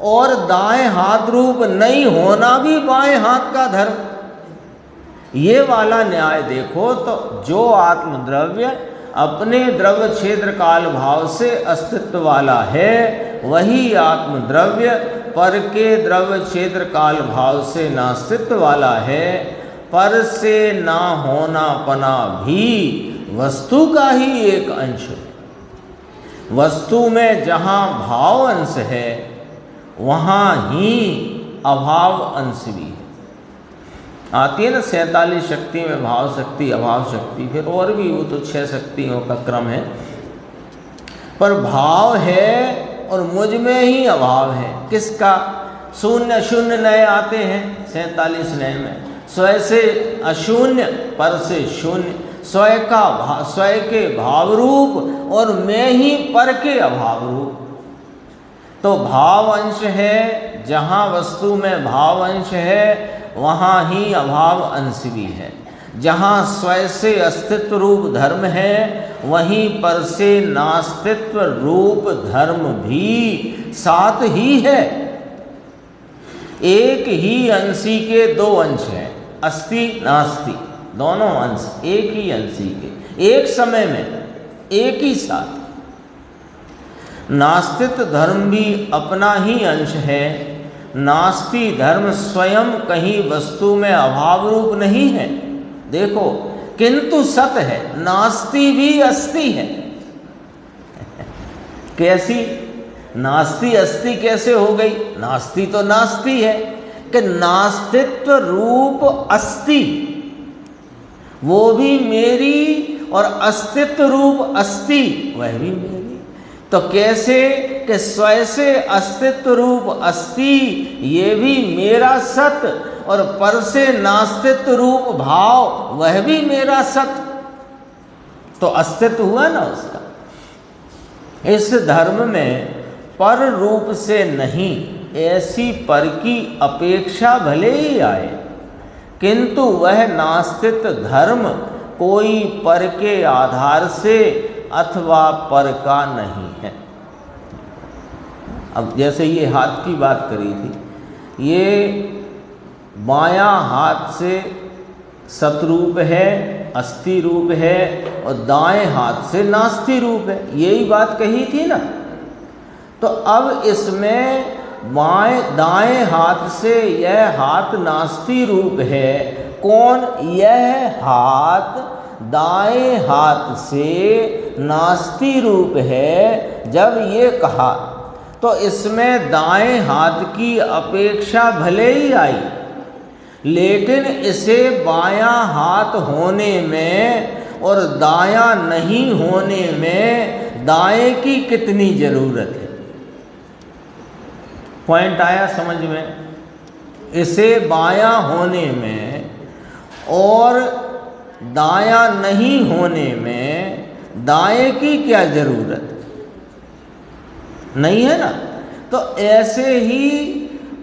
और दाएं हाथ रूप नहीं होना भी बाएं हाथ का धर्म। ये वाला न्याय देखो तो जो आत्मद्रव्य अपने द्रव्य क्षेत्र काल भाव से अस्तित्व वाला है वही आत्मद्रव्य पर के द्रव्य क्षेत्र काल भाव से नास्तित्व वाला है। पर से ना होना पना भी वस्तु का ही एक अंश है। वस्तु में जहाँ भाव अंश है वहाँ ही अभाव अंश भी है। आती है ना 47 शक्ति में भाव शक्ति, अभाव शक्ति, फिर और भी वो तो 6 शक्तियों का क्रम है। पर भाव है और मुझ में ही अभाव है। किसका? शून्य शून्य नए आते हैं 47 नए में। स्वयं से अशून्य, पर से शून्य, स्वयं के भाव रूप और मैं ही पर के अभाव रूप। तो भाव अंश है, जहाँ वस्तु में भाव अंश है वहाँ ही अभाव अंश भी है। जहाँ स्वयं से अस्तित्व रूप धर्म है वहीं पर से नास्तित्व रूप धर्म भी साथ ही है। एक ही अंशी के दो अंश हैं, अस्ति नास्ति, दोनों अंश एक ही अंशी के, एक समय में एक ही साथ। नास्तित्व धर्म भी अपना ही अंश है। नास्ति धर्म स्वयं कहीं वस्तु में अभाव रूप नहीं है, देखो, किंतु सत है। नास्ति भी अस्ति है। कैसी? नास्ति अस्ति कैसे हो गई? नास्ति तो नास्ति है कि नास्तित्व रूप अस्ति वो भी मेरी और अस्तित्व रूप अस्ति वह भी मेरी। तो कैसे कि स्वयं से अस्तित्व रूप अस्ति ये भी मेरा सत और पर से नास्तित्व रूप भाव वह भी मेरा सत। तो अस्तित्व हुआ ना उसका। इस धर्म में पर रूप से नहीं, ऐसी पर की अपेक्षा भले ही आए किंतु वह नास्तित्व धर्म कोई पर के आधार से अथवा पर का नहीं है। अब जैसे ये हाथ की बात करी थी, ये बायां हाथ से सतरूप है, अस्थि रूप है और दाएं हाथ से नास्ति रूप है, यही बात कही थी ना। तो अब इसमें दाएं हाथ से यह हाथ नास्ति रूप है। कौन? यह हाथ दाएं हाथ से नास्ति रूप है। जब ये कहा तो इसमें दाएं हाथ की अपेक्षा भले ही आई, लेकिन इसे बायां हाथ होने में और दायां नहीं होने में दाएं की कितनी ज़रूरत है? पॉइंट आया समझ में? इसे बायां होने में और दायां नहीं होने में दाएं की क्या जरूरत? नहीं है ना। तो ऐसे ही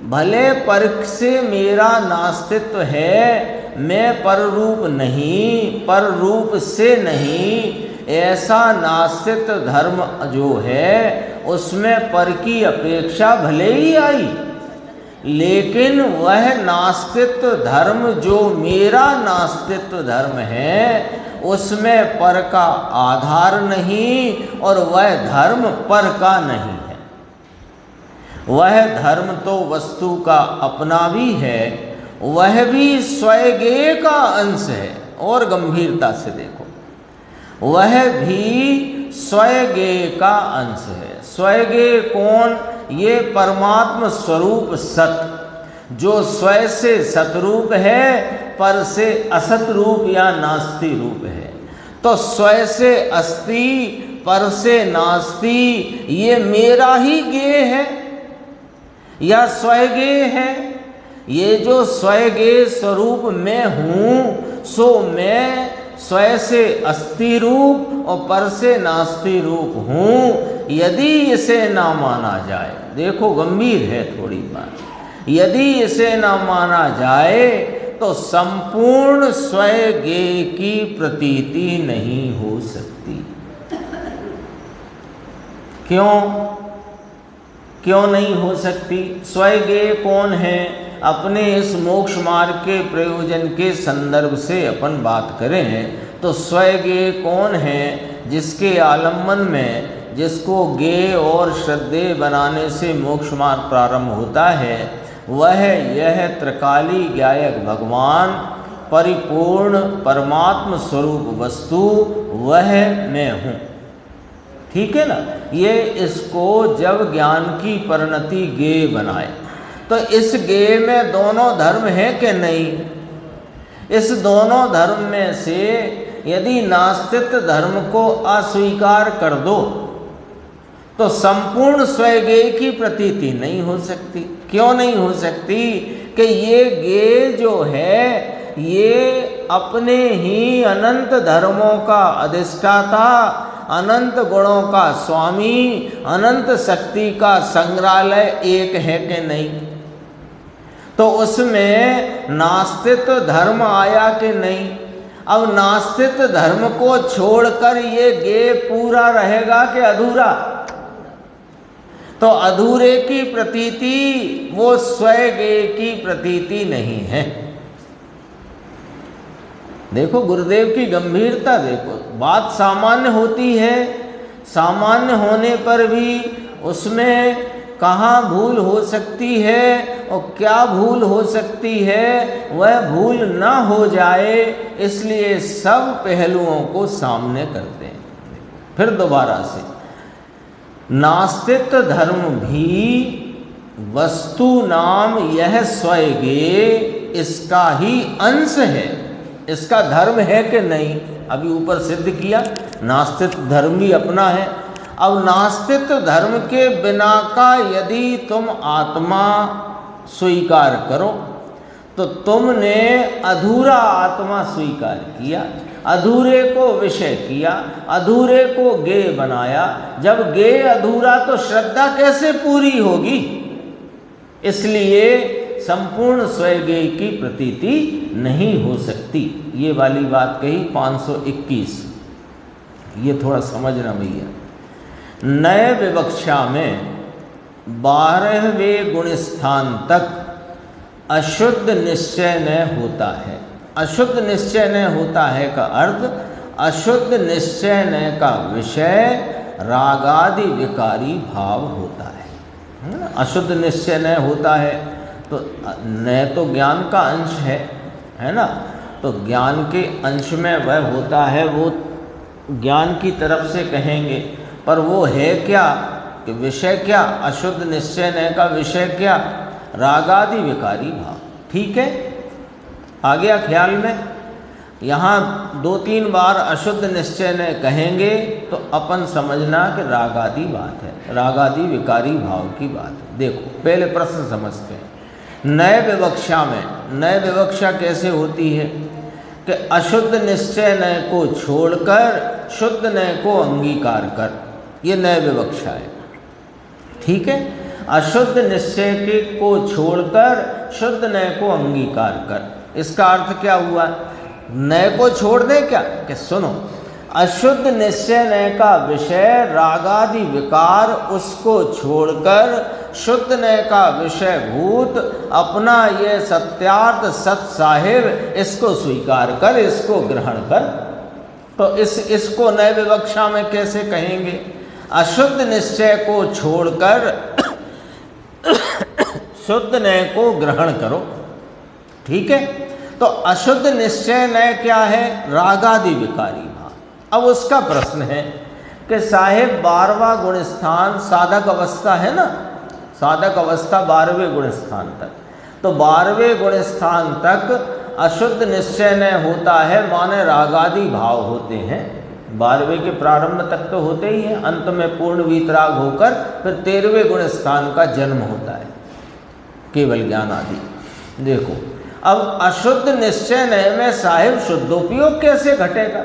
भले पर से मेरा नास्तित्व है, मैं पर रूप नहीं, पर रूप से नहीं, ऐसा नास्तित्व धर्म जो है उसमें पर की अपेक्षा भले ही आई, लेकिन वह नास्तित्व धर्म जो मेरा नास्तित्व धर्म है उसमें पर का आधार नहीं और वह धर्म पर का नहीं है। वह धर्म तो वस्तु का अपना भी है, वह भी स्वयं का अंश है। और गंभीरता से देखो, वह भी स्वयं का अंश है। स्वयं कौन? ये परमात्म स्वरूप सत जो स्वयं से सतरूप है, पर से असत रूप या नास्ति रूप है। तो स्वयं से अस्ति, पर से नास्ति, ये मेरा ही गेय है या स्वयगेय है? ये जो स्वयगेय स्वरूप मैं हूँ, सो मैं स्वयं से अस्ति रूप और पर से नास्ति रूप हूँ। यदि इसे ना माना जाए, देखो गंभीर है थोड़ी बात, यदि इसे ना माना जाए तो संपूर्ण स्वयगेय की प्रतीति नहीं हो सकती। क्यों नहीं हो सकती? स्वयगेय कौन है? अपने इस मोक्ष मार्ग के प्रयोजन के संदर्भ से अपन बात करें तो स्वयगेय कौन है? जिसके आलम्बन में, जिसको गेय और श्रद्धेय बनाने से मोक्ष मार्ग प्रारंभ होता है, वह यह त्रिकाली ज्ञायक भगवान, परिपूर्ण परमात्म स्वरूप वस्तु, वह मैं हूँ। ठीक है ना? ये इसको जब ज्ञान की परिणति गेय बनाए तो इस गेय में दोनों धर्म हैं कि नहीं? इस दोनों धर्म में से यदि नास्तित्व धर्म को अस्वीकार कर दो तो संपूर्ण स्वयगेय की प्रतीति नहीं हो सकती। क्यों नहीं हो सकती? कि ये गेय जो है ये अपने ही अनंत धर्मों का अधिष्ठाता, अनंत गुणों का स्वामी, अनंत शक्ति का संग्रहालय एक है कि नहीं? तो उसमें नास्तित्व धर्म आया कि नहीं? अब नास्तित्व धर्म को छोड़कर ये गेय पूरा रहेगा कि अधूरा? तो अधूरे की प्रतीति वो स्वयगेय की प्रतीति नहीं है। देखो गुरुदेव की गंभीरता देखो, बात सामान्य होती है, सामान्य होने पर भी उसमें कहाँ भूल हो सकती है और क्या भूल हो सकती है, वह भूल ना हो जाए इसलिए सब पहलुओं को सामने करते हैं। फिर दोबारा से, नास्तित्व धर्म भी वस्तु नाम यह स्वयगेय इसका ही अंश है। इसका धर्म है कि नहीं? अभी ऊपर सिद्ध किया नास्तित्व धर्म भी अपना है। अब नास्तित्व धर्म के बिना का यदि तुम आत्मा स्वीकार करो तो तुमने अधूरा आत्मा स्वीकार किया, अधूरे को विषय किया, अधूरे को गेय बनाया। जब गेय अधूरा तो श्रद्धा कैसे पूरी होगी? इसलिए संपूर्ण स्वयगेय की प्रतीति नहीं हो सकती। ये वाली बात कही 521। ये थोड़ा समझना भैया। नए विवक्षा में 12वें गुण स्थान तक अशुद्ध निश्चय न होता है। अशुद्ध निश्चय न होता है का अर्थ अशुद्ध निश्चय न का विषय रागादि विकारी भाव होता है। अशुद्ध निश्चय न होता है तो न तो ज्ञान का अंश है ना? तो ज्ञान के अंश में वह होता है, वो ज्ञान की तरफ से कहेंगे, पर वो है क्या कि विषय क्या? अशुद्ध निश्चय न का विषय क्या? रागादि विकारी भाव। ठीक है, आ गया ख्याल में? यहाँ 2-3 बार अशुद्ध निश्चय न कहेंगे तो अपन समझना कि रागादि बात है, रागादि विकारी भाव की बात है। देखो पहले प्रश्न समझते हैं। नए विवक्षा में, नए विवक्षा कैसे होती है कि अशुद्ध निश्चय नए को छोड़कर शुद्ध नए को अंगीकार कर, ये नए विवक्षा है। ठीक है, अशुद्ध निश्चय के को छोड़कर शुद्ध नए को अंगीकार कर। इसका अर्थ क्या हुआ? नए को छोड़ दे क्या? कि सुनो, अशुद्ध निश्चय नए का विषय रागादि विकार, उसको छोड़कर शुद्ध नए का विषय भूत अपना ये सत्यार्थ सत साहिब, इसको स्वीकार कर, इसको ग्रहण कर। तो इसको नए विवक्षा में कैसे कहेंगे? अशुद्ध निश्चय को छोड़कर शुद्ध नए को ग्रहण करो। ठीक है, तो अशुद्ध निश्चय नए क्या है? रागादि विकारी भाव। अब उसका प्रश्न है कि साहेब 12वां गुण स्थान साधक अवस्था है ना, साधक अवस्था 12वें गुण स्थान तक, तो 12वें गुण स्थान तक अशुद्ध निश्चय न होता है, माने रागादि भाव होते हैं। 12वें के प्रारंभ तक तो होते ही हैं, अंत में पूर्ण वीतराग होकर फिर 13वें गुण स्थान का जन्म होता है, केवल ज्ञान आदि। देखो अब अशुद्ध निश्चय नय में साहिब शुद्धोपयोग कैसे घटेगा?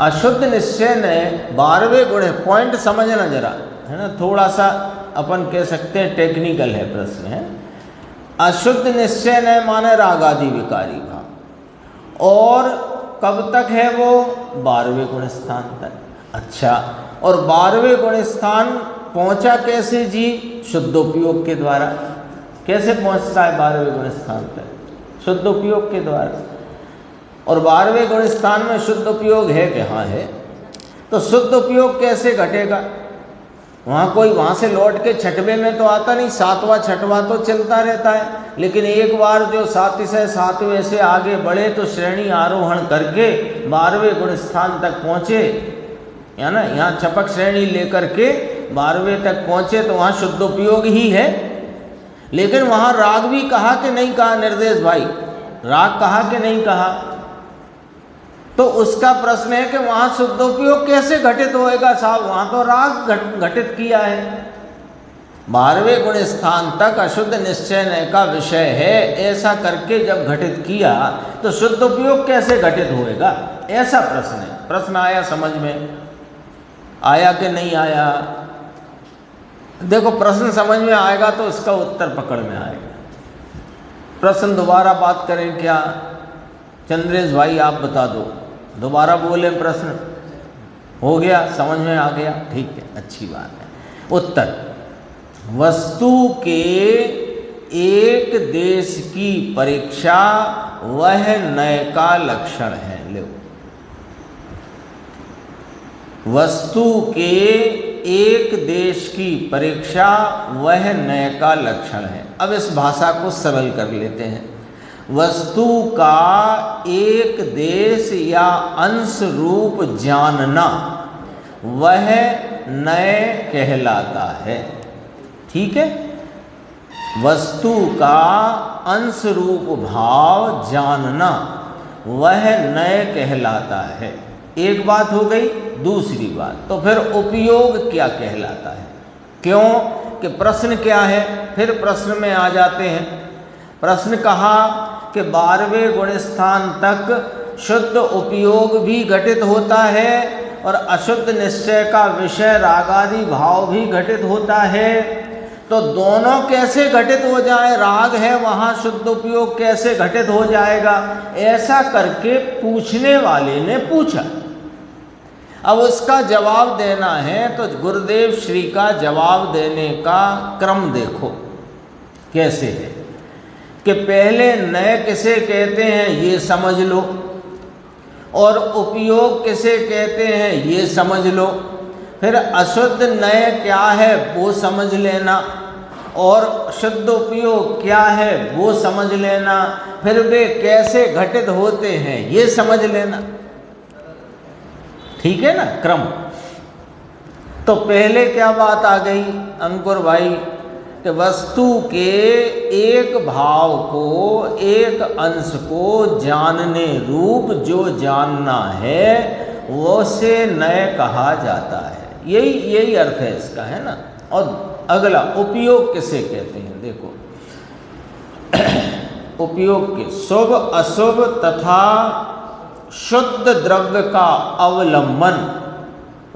अशुद्ध निश्चय नय 12वें गुण है, पॉइंट समझना जरा, है ना, थोड़ा सा अपन कह सकते हैं टेक्निकल है प्रश्न है। अशुद्ध निश्चय नय माने राग आदि विकारी भाव, और कब तक है वो? 12वें गुण स्थान तक। अच्छा, और 12वें गुण स्थान पहुंचा कैसे जी? शुद्धोपयोग के द्वारा। कैसे पहुंचता है 12वें गुण स्थान तक? शुद्धोपयोग के द्वारा। और 12वें गुण स्थान में शुद्धोपयोग है कहाँ है? तो शुद्धोपयोग कैसे घटेगा? वहाँ कोई वहाँ से लौट के छठवें में तो आता नहीं, 7वां 6वां तो चलता रहता है, लेकिन एक बार जो 7 से 7वें से आगे बढ़े तो श्रेणी आरोहण करके 12वें गुण स्थान तक पहुँचे, या ना, यहाँ छपक श्रेणी लेकर के 12वें तक पहुँचे तो वहाँ शुद्धोपयोग ही है। लेकिन वहाँ राग भी कहा कि नहीं कहा निर्देश भाई? राग कहा कि नहीं कहा? तो उसका प्रश्न है कि वहाँ शुद्धोपयोग कैसे घटित होएगा साहब? वहाँ तो राग घटित किया है। 12वें गुण स्थान तक अशुद्ध निश्चय नय का विषय है, ऐसा करके जब घटित किया तो शुद्धोपयोग कैसे घटित होएगा? ऐसा प्रश्न है। प्रश्न आया समझ में? आया कि नहीं आया? देखो प्रश्न समझ में आएगा तो इसका उत्तर पकड़ में आएगा। प्रश्न दोबारा बात करें क्या? चंद्रेश भाई आप बता दो, दोबारा बोले प्रश्न। हो गया, समझ में आ गया? ठीक है, अच्छी बात है। उत्तर: वस्तु के एक देश की परीक्षा वह नय का लक्षण है। लो, वस्तु के एक देश की परीक्षा वह नय का लक्षण है। अब इस भाषा को सरल कर लेते हैं। वस्तु का एक देश या अंश रूप जानना वह नय कहलाता है। ठीक है, वस्तु का अंश रूप भाव जानना वह नय कहलाता है। एक बात हो गई। दूसरी बात, तो फिर उपयोग क्या कहलाता है? क्यों कि प्रश्न क्या है? फिर प्रश्न में आ जाते हैं। प्रश्न कहा कि 12वें गुण स्थान तक शुद्ध उपयोग भी घटित होता है और अशुद्ध निश्चय का विषय रागादि भाव भी घटित होता है। तो दोनों कैसे घटित हो जाए? राग है वहाँ, शुद्ध उपयोग कैसे घटित हो जाएगा? ऐसा करके पूछने वाले ने पूछा। अब उसका जवाब देना है तो गुरुदेव श्री का जवाब देने का क्रम देखो कैसे है कि पहले नय किसे कहते हैं ये समझ लो, और उपयोग किसे कहते हैं ये समझ लो, फिर अशुद्ध नय क्या है वो समझ लेना, और शुद्ध उपयोग क्या है वो समझ लेना, फिर वे कैसे घटित होते हैं ये समझ लेना। ठीक है ना क्रम? तो पहले क्या बात आ गई अंकुर भाई कि वस्तु के एक भाव को, एक अंश को जानने रूप जो जानना है वो से नय कहा जाता है। यही अर्थ है इसका, है ना। और अगला उपयोग किसे कहते हैं? देखो उपयोग के शुभ अशुभ तथा शुद्ध द्रव्य का अवलंबन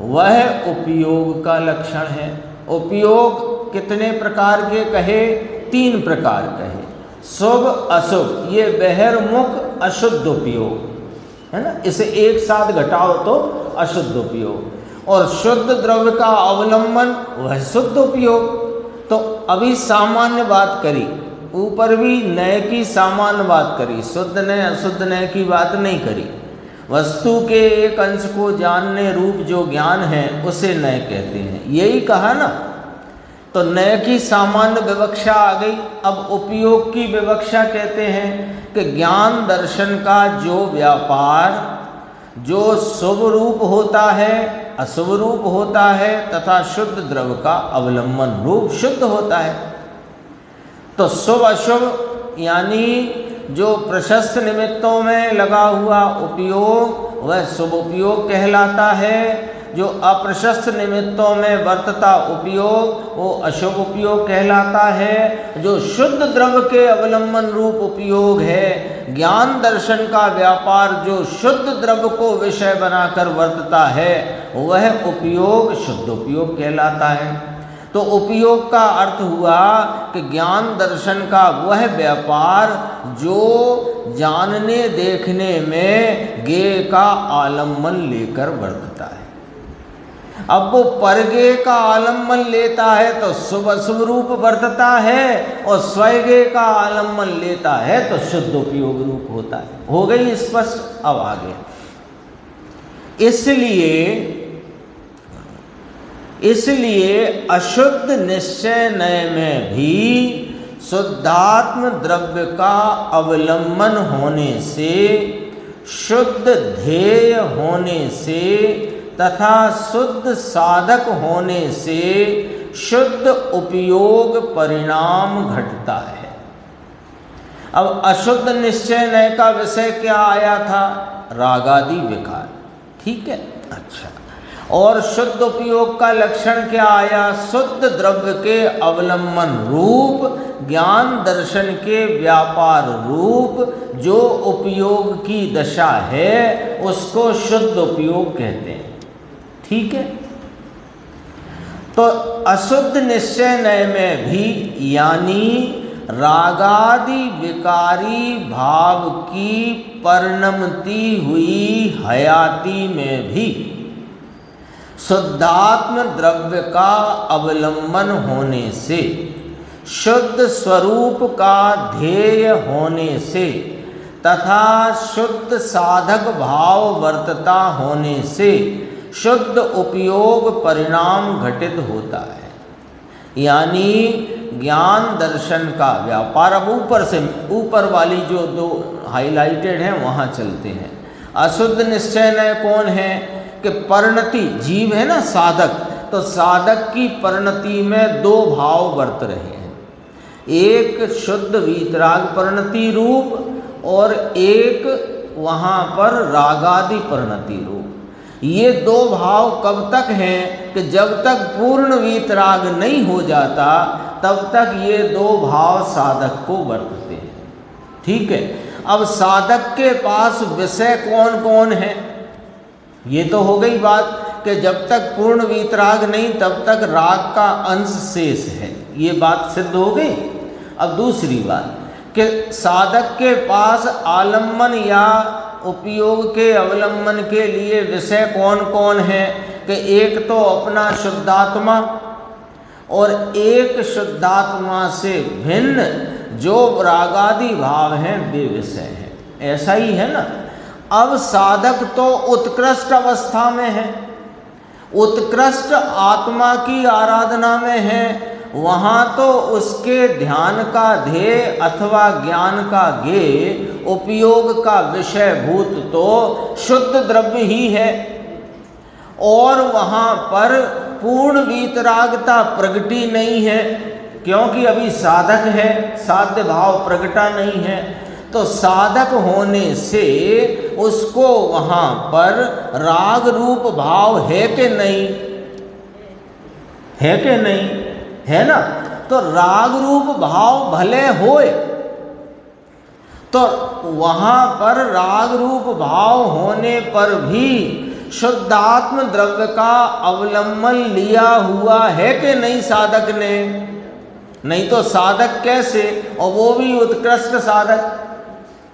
वह उपयोग का लक्षण है। उपयोग कितने प्रकार के कहे? 3 प्रकार कहे। शुभ अशुभ, ये बहिर्मुख अशुद्ध उपयोग है ना, इसे एक साथ घटाओ तो अशुद्ध उपयोग। और शुद्ध द्रव्य का अवलंबन वह शुद्ध उपयोग। तो अभी सामान्य बात करी, ऊपर भी नय की सामान्य बात करी, शुद्ध नय अशुद्ध नय की बात नहीं करी। वस्तु के एक अंश को जानने रूप जो ज्ञान है उसे नय कहते हैं, यही कहा ना। तो नय की सामान्य विवक्षा आ गई। अब उपयोग की विवक्षा कहते हैं कि ज्ञान दर्शन का जो व्यापार, जो शुभ रूप होता है अशुभ रूप होता है तथा शुद्ध द्रव्य का अवलंबन रूप शुद्ध होता है। तो शुभ अशुभ यानी जो प्रशस्त निमित्तों में लगा हुआ उपयोग वह शुभ उपयोग कहलाता है। जो अप्रशस्त निमित्तों में वर्तता उपयोग वो अशुभ उपयोग कहलाता है। जो शुद्ध द्रव्य के अवलंबन रूप उपयोग है, ज्ञान दर्शन का व्यापार जो शुद्ध द्रव्य को विषय बनाकर वर्तता है, वह उपयोग शुद्ध उपयोग कहलाता है। तो उपयोग का अर्थ हुआ कि ज्ञान दर्शन का वह व्यापार जो जानने देखने में ज्ञेय का आलम्बन लेकर वर्तता है। अब वो परज्ञेय का आलम्बन लेता है तो शुभ अशुभ रूप वर्तता है, और स्वज्ञेय का आलम्बन लेता है तो शुद्ध उपयोग रूप होता है। हो गई स्पष्ट। अब आगे, इसलिए अशुद्ध निश्चय नय में भी शुद्धात्म द्रव्य का अवलंबन होने से, शुद्ध ध्येय होने से तथा शुद्ध साधक होने से शुद्ध उपयोग परिणाम घटता है। अब अशुद्ध निश्चय नय का विषय क्या आया था? रागादि विकार, ठीक है। अच्छा, और शुद्ध उपयोग का लक्षण क्या आया? शुद्ध द्रव्य के अवलंबन रूप ज्ञान दर्शन के व्यापार रूप जो उपयोग की दशा है उसको शुद्ध उपयोग कहते हैं, ठीक है। तो अशुद्ध निश्चय नय में भी यानी रागादि विकारी भाव की परिणमती हुई हयाती में भी शुद्धात्म द्रव्य का अवलंबन होने से, शुद्ध स्वरूप का ध्येय होने से तथा शुद्ध साधक भाव वर्तता होने से शुद्ध उपयोग परिणाम घटित होता है। यानी ज्ञान दर्शन का व्यापार। अब ऊपर वाली जो दो हाईलाइटेड हैं वहाँ चलते हैं। अशुद्ध निश्चय नय कौन है कि परिणति, जीव है ना साधक, तो साधक की परिणति में दो भाव वर्त रहे हैं, एक शुद्ध वीतराग परिणति रूप और एक वहाँ पर रागादि परिणति रूप। ये दो भाव कब तक हैं कि जब तक पूर्ण वीतराग नहीं हो जाता तब तक ये दो भाव साधक को वर्तते हैं, ठीक है। अब साधक के पास विषय कौन कौन है? ये तो हो गई बात कि जब तक पूर्ण वीतराग नहीं तब तक राग का अंश शेष है, ये बात सिद्ध हो गई। अब दूसरी बात कि साधक के पास आलम्बन या उपयोग के अवलंबन के लिए विषय कौन कौन है कि एक तो अपना शुद्धात्मा और एक शुद्धात्मा से भिन्न जो रागादि भाव हैं वे विषय हैं, ऐसा ही है ना। अब साधक तो उत्कृष्ट अवस्था में है, उत्कृष्ट आत्मा की आराधना में है, वहाँ तो उसके ध्यान का ध्येय अथवा ज्ञान का ज्ञेय उपयोग का विषय भूत तो शुद्ध द्रव्य ही है, और वहाँ पर पूर्ण वीतरागता प्रगटी नहीं है क्योंकि अभी साधक है, साध्य भाव प्रगटा नहीं है। तो साधक होने से उसको वहाँ पर राग रूप भाव है कि नहीं? है कि नहीं? है ना। तो राग रूप भाव भले होए तो वहाँ पर राग रूप भाव होने पर भी शुद्धात्म द्रव्य का अवलंबन लिया हुआ है कि नहीं साधक ने? नहीं तो साधक कैसे, और वो भी उत्कृष्ट साधक।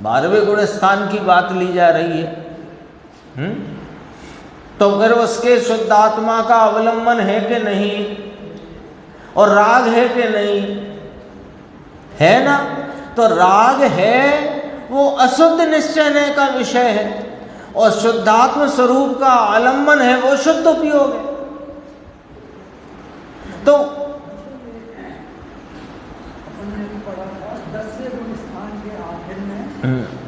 12वें गुण स्थान की बात ली जा रही है। तो फिर उसके शुद्धात्मा का अवलंबन है कि नहीं, और राग है कि नहीं? है ना। तो राग है वो अशुद्ध निश्चय का विषय है, और शुद्धात्म स्वरूप का आलम्बन है वो शुद्ध उपयोग है। तो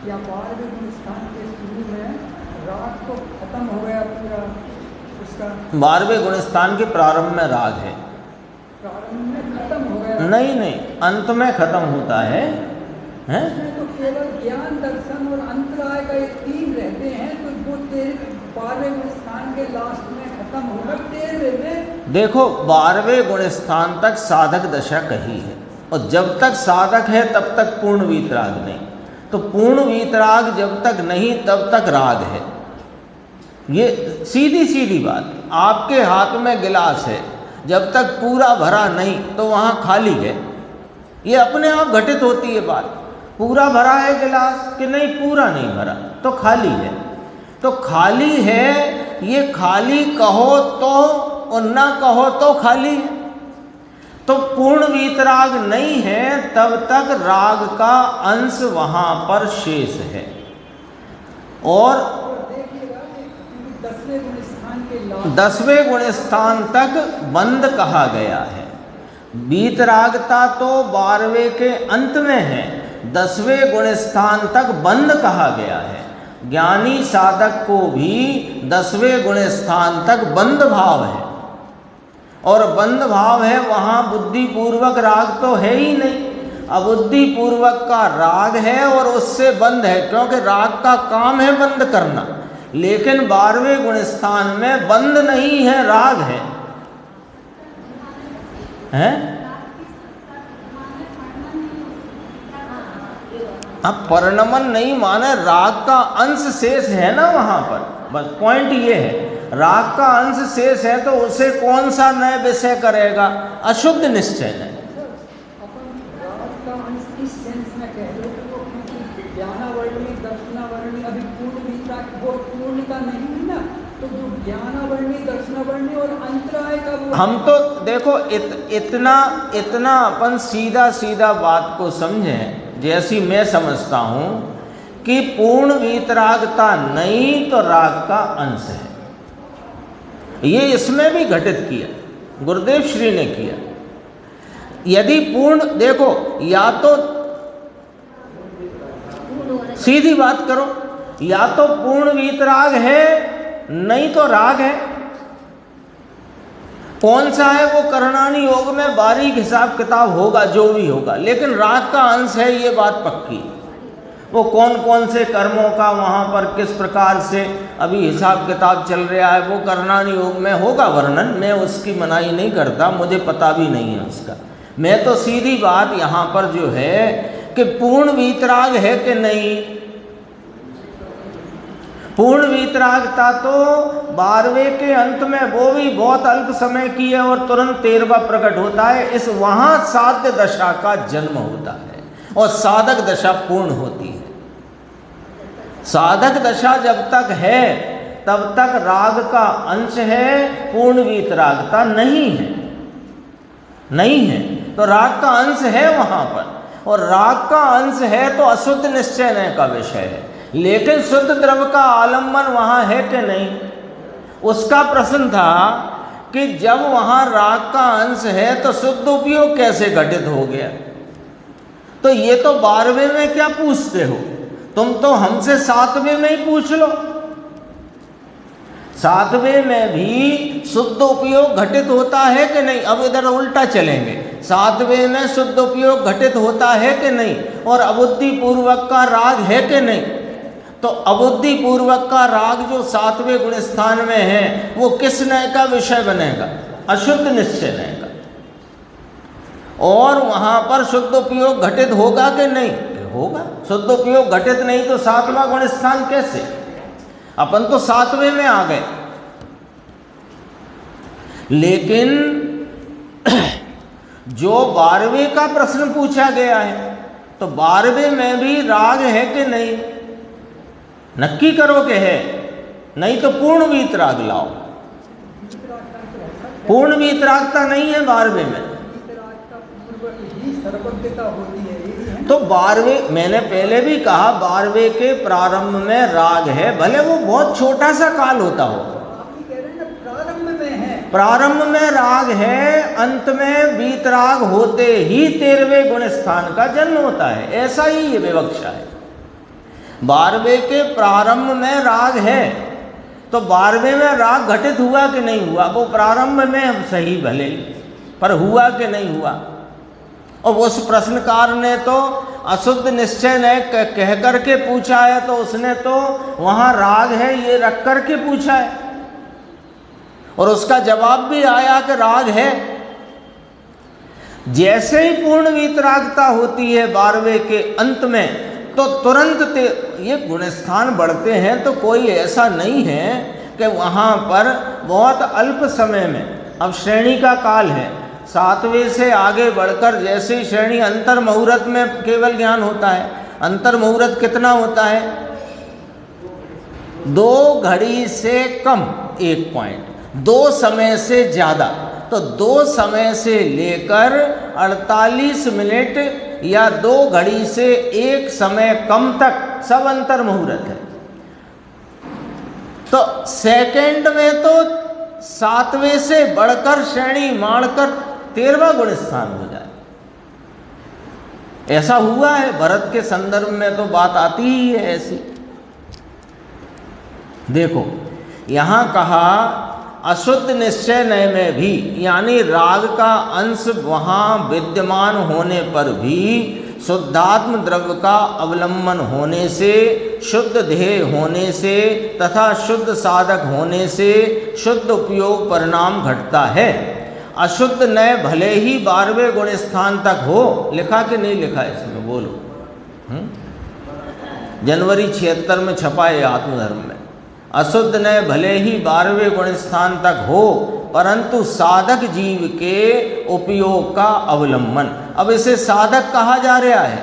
या 12वें गुण स्थान के शुरू में राग तो खत्म हो गया पूरा उसका? 12वें गुण स्थान के प्रारंभ में राग है, प्रारंभ में खत्म हो गया? नहीं, अंत में खत्म होता है, हैं? तो केवल ज्ञान दर्शन और अंतराय का एक 3 रहते हैं, तो वो 12वें गुण स्थान के लास्ट में खत्म होगा 13वें में। देखो 12वें गुण स्थान तक साधक दशा कही है, और जब तक साधक है तब तक पूर्ण वीतराग नहीं। तो पूर्ण वीतराग जब तक नहीं तब तक राग है। ये सीधी सीधी बात। आपके हाथ में गिलास है, जब तक पूरा भरा नहीं तो वहाँ खाली है। ये अपने आप घटित होती है बात। पूरा भरा है गिलास कि नहीं, पूरा नहीं भरा तो खाली है। तो खाली है, ये खाली कहो तो और ना कहो तो खाली है। तो पूर्ण वीतराग नहीं है तब तक राग का अंश वहाँ पर शेष है। और देखिएगा 10वें गुण स्थान के लास्ट 10वें गुण स्थान तक बंद कहा गया है। वीतरागता तो 12वें के अंत में है, 10वें गुण स्थान तक बंद कहा गया है। ज्ञानी साधक को भी 10वें गुण स्थान तक बंद भाव है, और बंद भाव है वहाँ बुद्धिपूर्वक राग तो है ही नहीं। अबुद्धिपूर्वक का राग है और उससे बंद है, क्योंकि राग का काम है बंद करना। लेकिन 12वें गुण स्थान में बंद नहीं है, राग है, हैं? अब परिणमन नहीं माने, राग का अंश शेष है ना वहाँ पर। बस पॉइंट ये है, राग का अंश शेष है तो उसे कौन सा नए विषय करेगा? अशुद्ध निश्चय नहीं। अपन राग का अंश इस सेंस में कह लो कि वो क्योंकि ज्ञानावर्णी दर्शनावर्णी अभी पूर्ण वीतराग वो पूर्णता नहीं है ना, तो जो ज्ञानावर्णी दर्शनावर्णी और अंतराय का वो हम तो देखो इतना अपन सीधा सीधा बात को समझें जैसी मैं समझता हूँ कि पूर्ण वीतरागता नहीं तो राग का अंश है। ये इसमें भी घटित किया, गुरुदेव श्री ने किया। यदि पूर्ण देखो, या तो सीधी बात करो, या तो पूर्ण वीतराग है नहीं तो राग है। कौन सा है वो करणानी योग में बारीक हिसाब किताब होगा, जो भी होगा, लेकिन राग का अंश है, ये बात पक्की। वो कौन कौन से कर्मों का वहाँ पर किस प्रकार से अभी हिसाब किताब चल रहा है, वो करणानी योग में होगा वर्णन। मैं उसकी मनाही नहीं करता, मुझे पता भी नहीं है उसका। मैं तो सीधी बात यहाँ पर जो है कि पूर्ण वीतराग है कि नहीं। पूर्ण वीतरागता तो 12वें के अंत में वो भी बहुत अल्प समय की है और तुरंत 13वां प्रकट होता है। इस वहाँ साध्य दशा का जन्म होता है और साधक दशा पूर्ण होती है। साधक दशा जब तक है तब तक राग का अंश है, पूर्ण वीतरागता नहीं है, नहीं है। तो राग का अंश है वहाँ पर, और राग का अंश है तो अशुद्ध निश्चय का विषय है। लेकिन शुद्ध द्रव्य का आलम्बन वहाँ है कि नहीं, उसका प्रश्न था कि जब वहाँ राग का अंश है तो शुद्ध उपयोग कैसे घटित हो गया। तो ये तो 12वें में क्या पूछते हो, तुम तो हमसे 7वें में ही पूछ लो। 7वें में भी शुद्ध उपयोग घटित होता है कि नहीं। अब इधर उल्टा चलेंगे, 7वें में शुद्ध उपयोग घटित होता है कि नहीं, और अबुद्धि पूर्वक का राग है कि नहीं। तो अबुद्धि पूर्वक का राग जो 7वें गुण स्थान में है वो किस नय का विषय बनेगा? अशुद्ध निश्चय नय का। और वहाँ पर शुद्ध उपयोग घटित होगा कि नहीं? होगा। शुद्ध उपयोग घटित नहीं तो 7वां गुण स्थान कैसे? अपन तो 7वें में आ गए। लेकिन जो 12वें का प्रश्न पूछा गया है तो 12वें में भी राग है कि नहीं, नक्की करो कि है, नहीं तो पूर्ण वीतराग लाओ। पूर्ण वीतरागता नहीं है 12वें में, तो 12वें मैंने पहले भी कहा 12वें के प्रारंभ में राग है, भले वो बहुत छोटा सा काल होता हो। प्रारंभ में राग है, अंत में वीतराग होते ही 13वें गुण स्थान का जन्म होता है। ऐसा ही ये विवक्षा है। 12वें के प्रारंभ में राग है तो 12वें में राग घटित हुआ कि नहीं हुआ? वो प्रारंभ में सही भले, पर हुआ कि नहीं हुआ? और उस प्रश्नकार ने तो अशुद्ध निश्चय ने कह करके पूछा है, तो उसने तो वहाँ राग है ये रख करके पूछा है, और उसका जवाब भी आया कि राग है। जैसे ही पूर्ण वीतरागता होती है 12वें के अंत में, तो तुरंत ये गुणस्थान बढ़ते हैं। तो कोई ऐसा नहीं है कि वहाँ पर बहुत अल्प समय में, अब श्रेणी का काल है, 7वें से आगे बढ़कर जैसे ही श्रेणी अंतर मुहूर्त में केवल ज्ञान होता है। अंतर मुहूर्त कितना होता है? 2 घड़ी से कम 1 पॉइंट, 2 समय से ज़्यादा, तो 2 समय से लेकर 48 मिनट या 2 घड़ी से 1 समय कम तक सब अंतर मुहूर्त है। तो सेकंड में तो 7वें से बढ़कर श्रेणी माणकर 13वां गुण स्थान हो जाए। ऐसा हुआ है, भरत के संदर्भ में तो बात आती ही है ऐसी। देखो यहां कहा अशुद्ध निश्चय नय में भी, यानी राग का अंश वहां विद्यमान होने पर भी शुद्धात्म द्रव्य का अवलंबन होने से, शुद्ध ध्येय होने से तथा शुद्ध साधक होने से शुद्ध उपयोग परिणाम घटता है। अशुद्ध नय भले ही 12वें गुण स्थान तक हो, लिखा कि नहीं लिखा इसमें बोलो? जनवरी 76 में छपा है आत्मधर्म में। अशुद्ध नय भले ही 12वें गुण स्थान तक हो, परंतु साधक जीव के उपयोग का अवलंबन। अब इसे साधक कहा जा रहा है।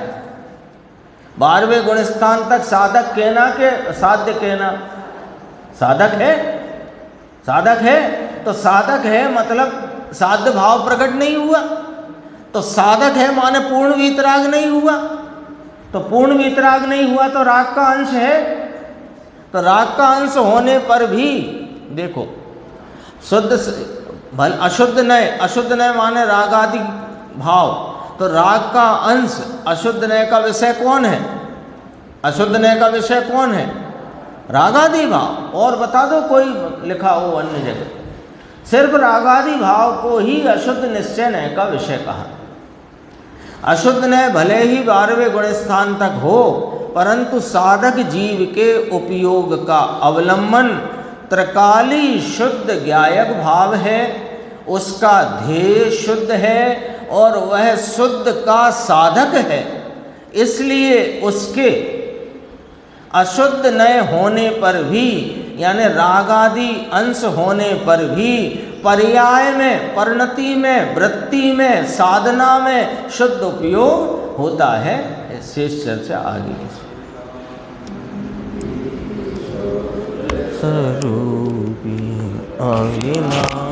12वें गुण स्थान तक साधक कहना के साध्य कहना? साधक है, साधक है। तो साधक है मतलब साध्य भाव प्रकट नहीं हुआ, तो साधक है माने पूर्ण वीतराग नहीं हुआ। तो पूर्ण वीतराग नहीं हुआ तो राग का अंश है। तो राग का अंश होने पर भी देखो अशुद्ध नय, अशुद्ध नय माने राग आदि भाव, तो राग का अंश, अशुद्ध नय का विषय कौन है? अशुद्ध नय का विषय कौन है? रागादि भाव। और बता दो कोई लिखा हो अन्य जगह? सिर्फ रागादि भाव को ही अशुद्ध निश्चय नय का विषय कहा। अशुद्ध नय भले ही 12वें गुण स्थान तक हो, परंतु साधक जीव के उपयोग का अवलंबन त्रिकाली शुद्ध ज्ञायक भाव है, उसका ध्येय शुद्ध है और वह शुद्ध का साधक है। इसलिए उसके अशुद्ध नय होने पर भी, यानी रागादि अंश होने पर भी, पर्याय में, परिणति में, वृत्ति में, साधना में शुद्ध उपयोग होता है। शेष चर्चा आगे। स्वरूपी आविना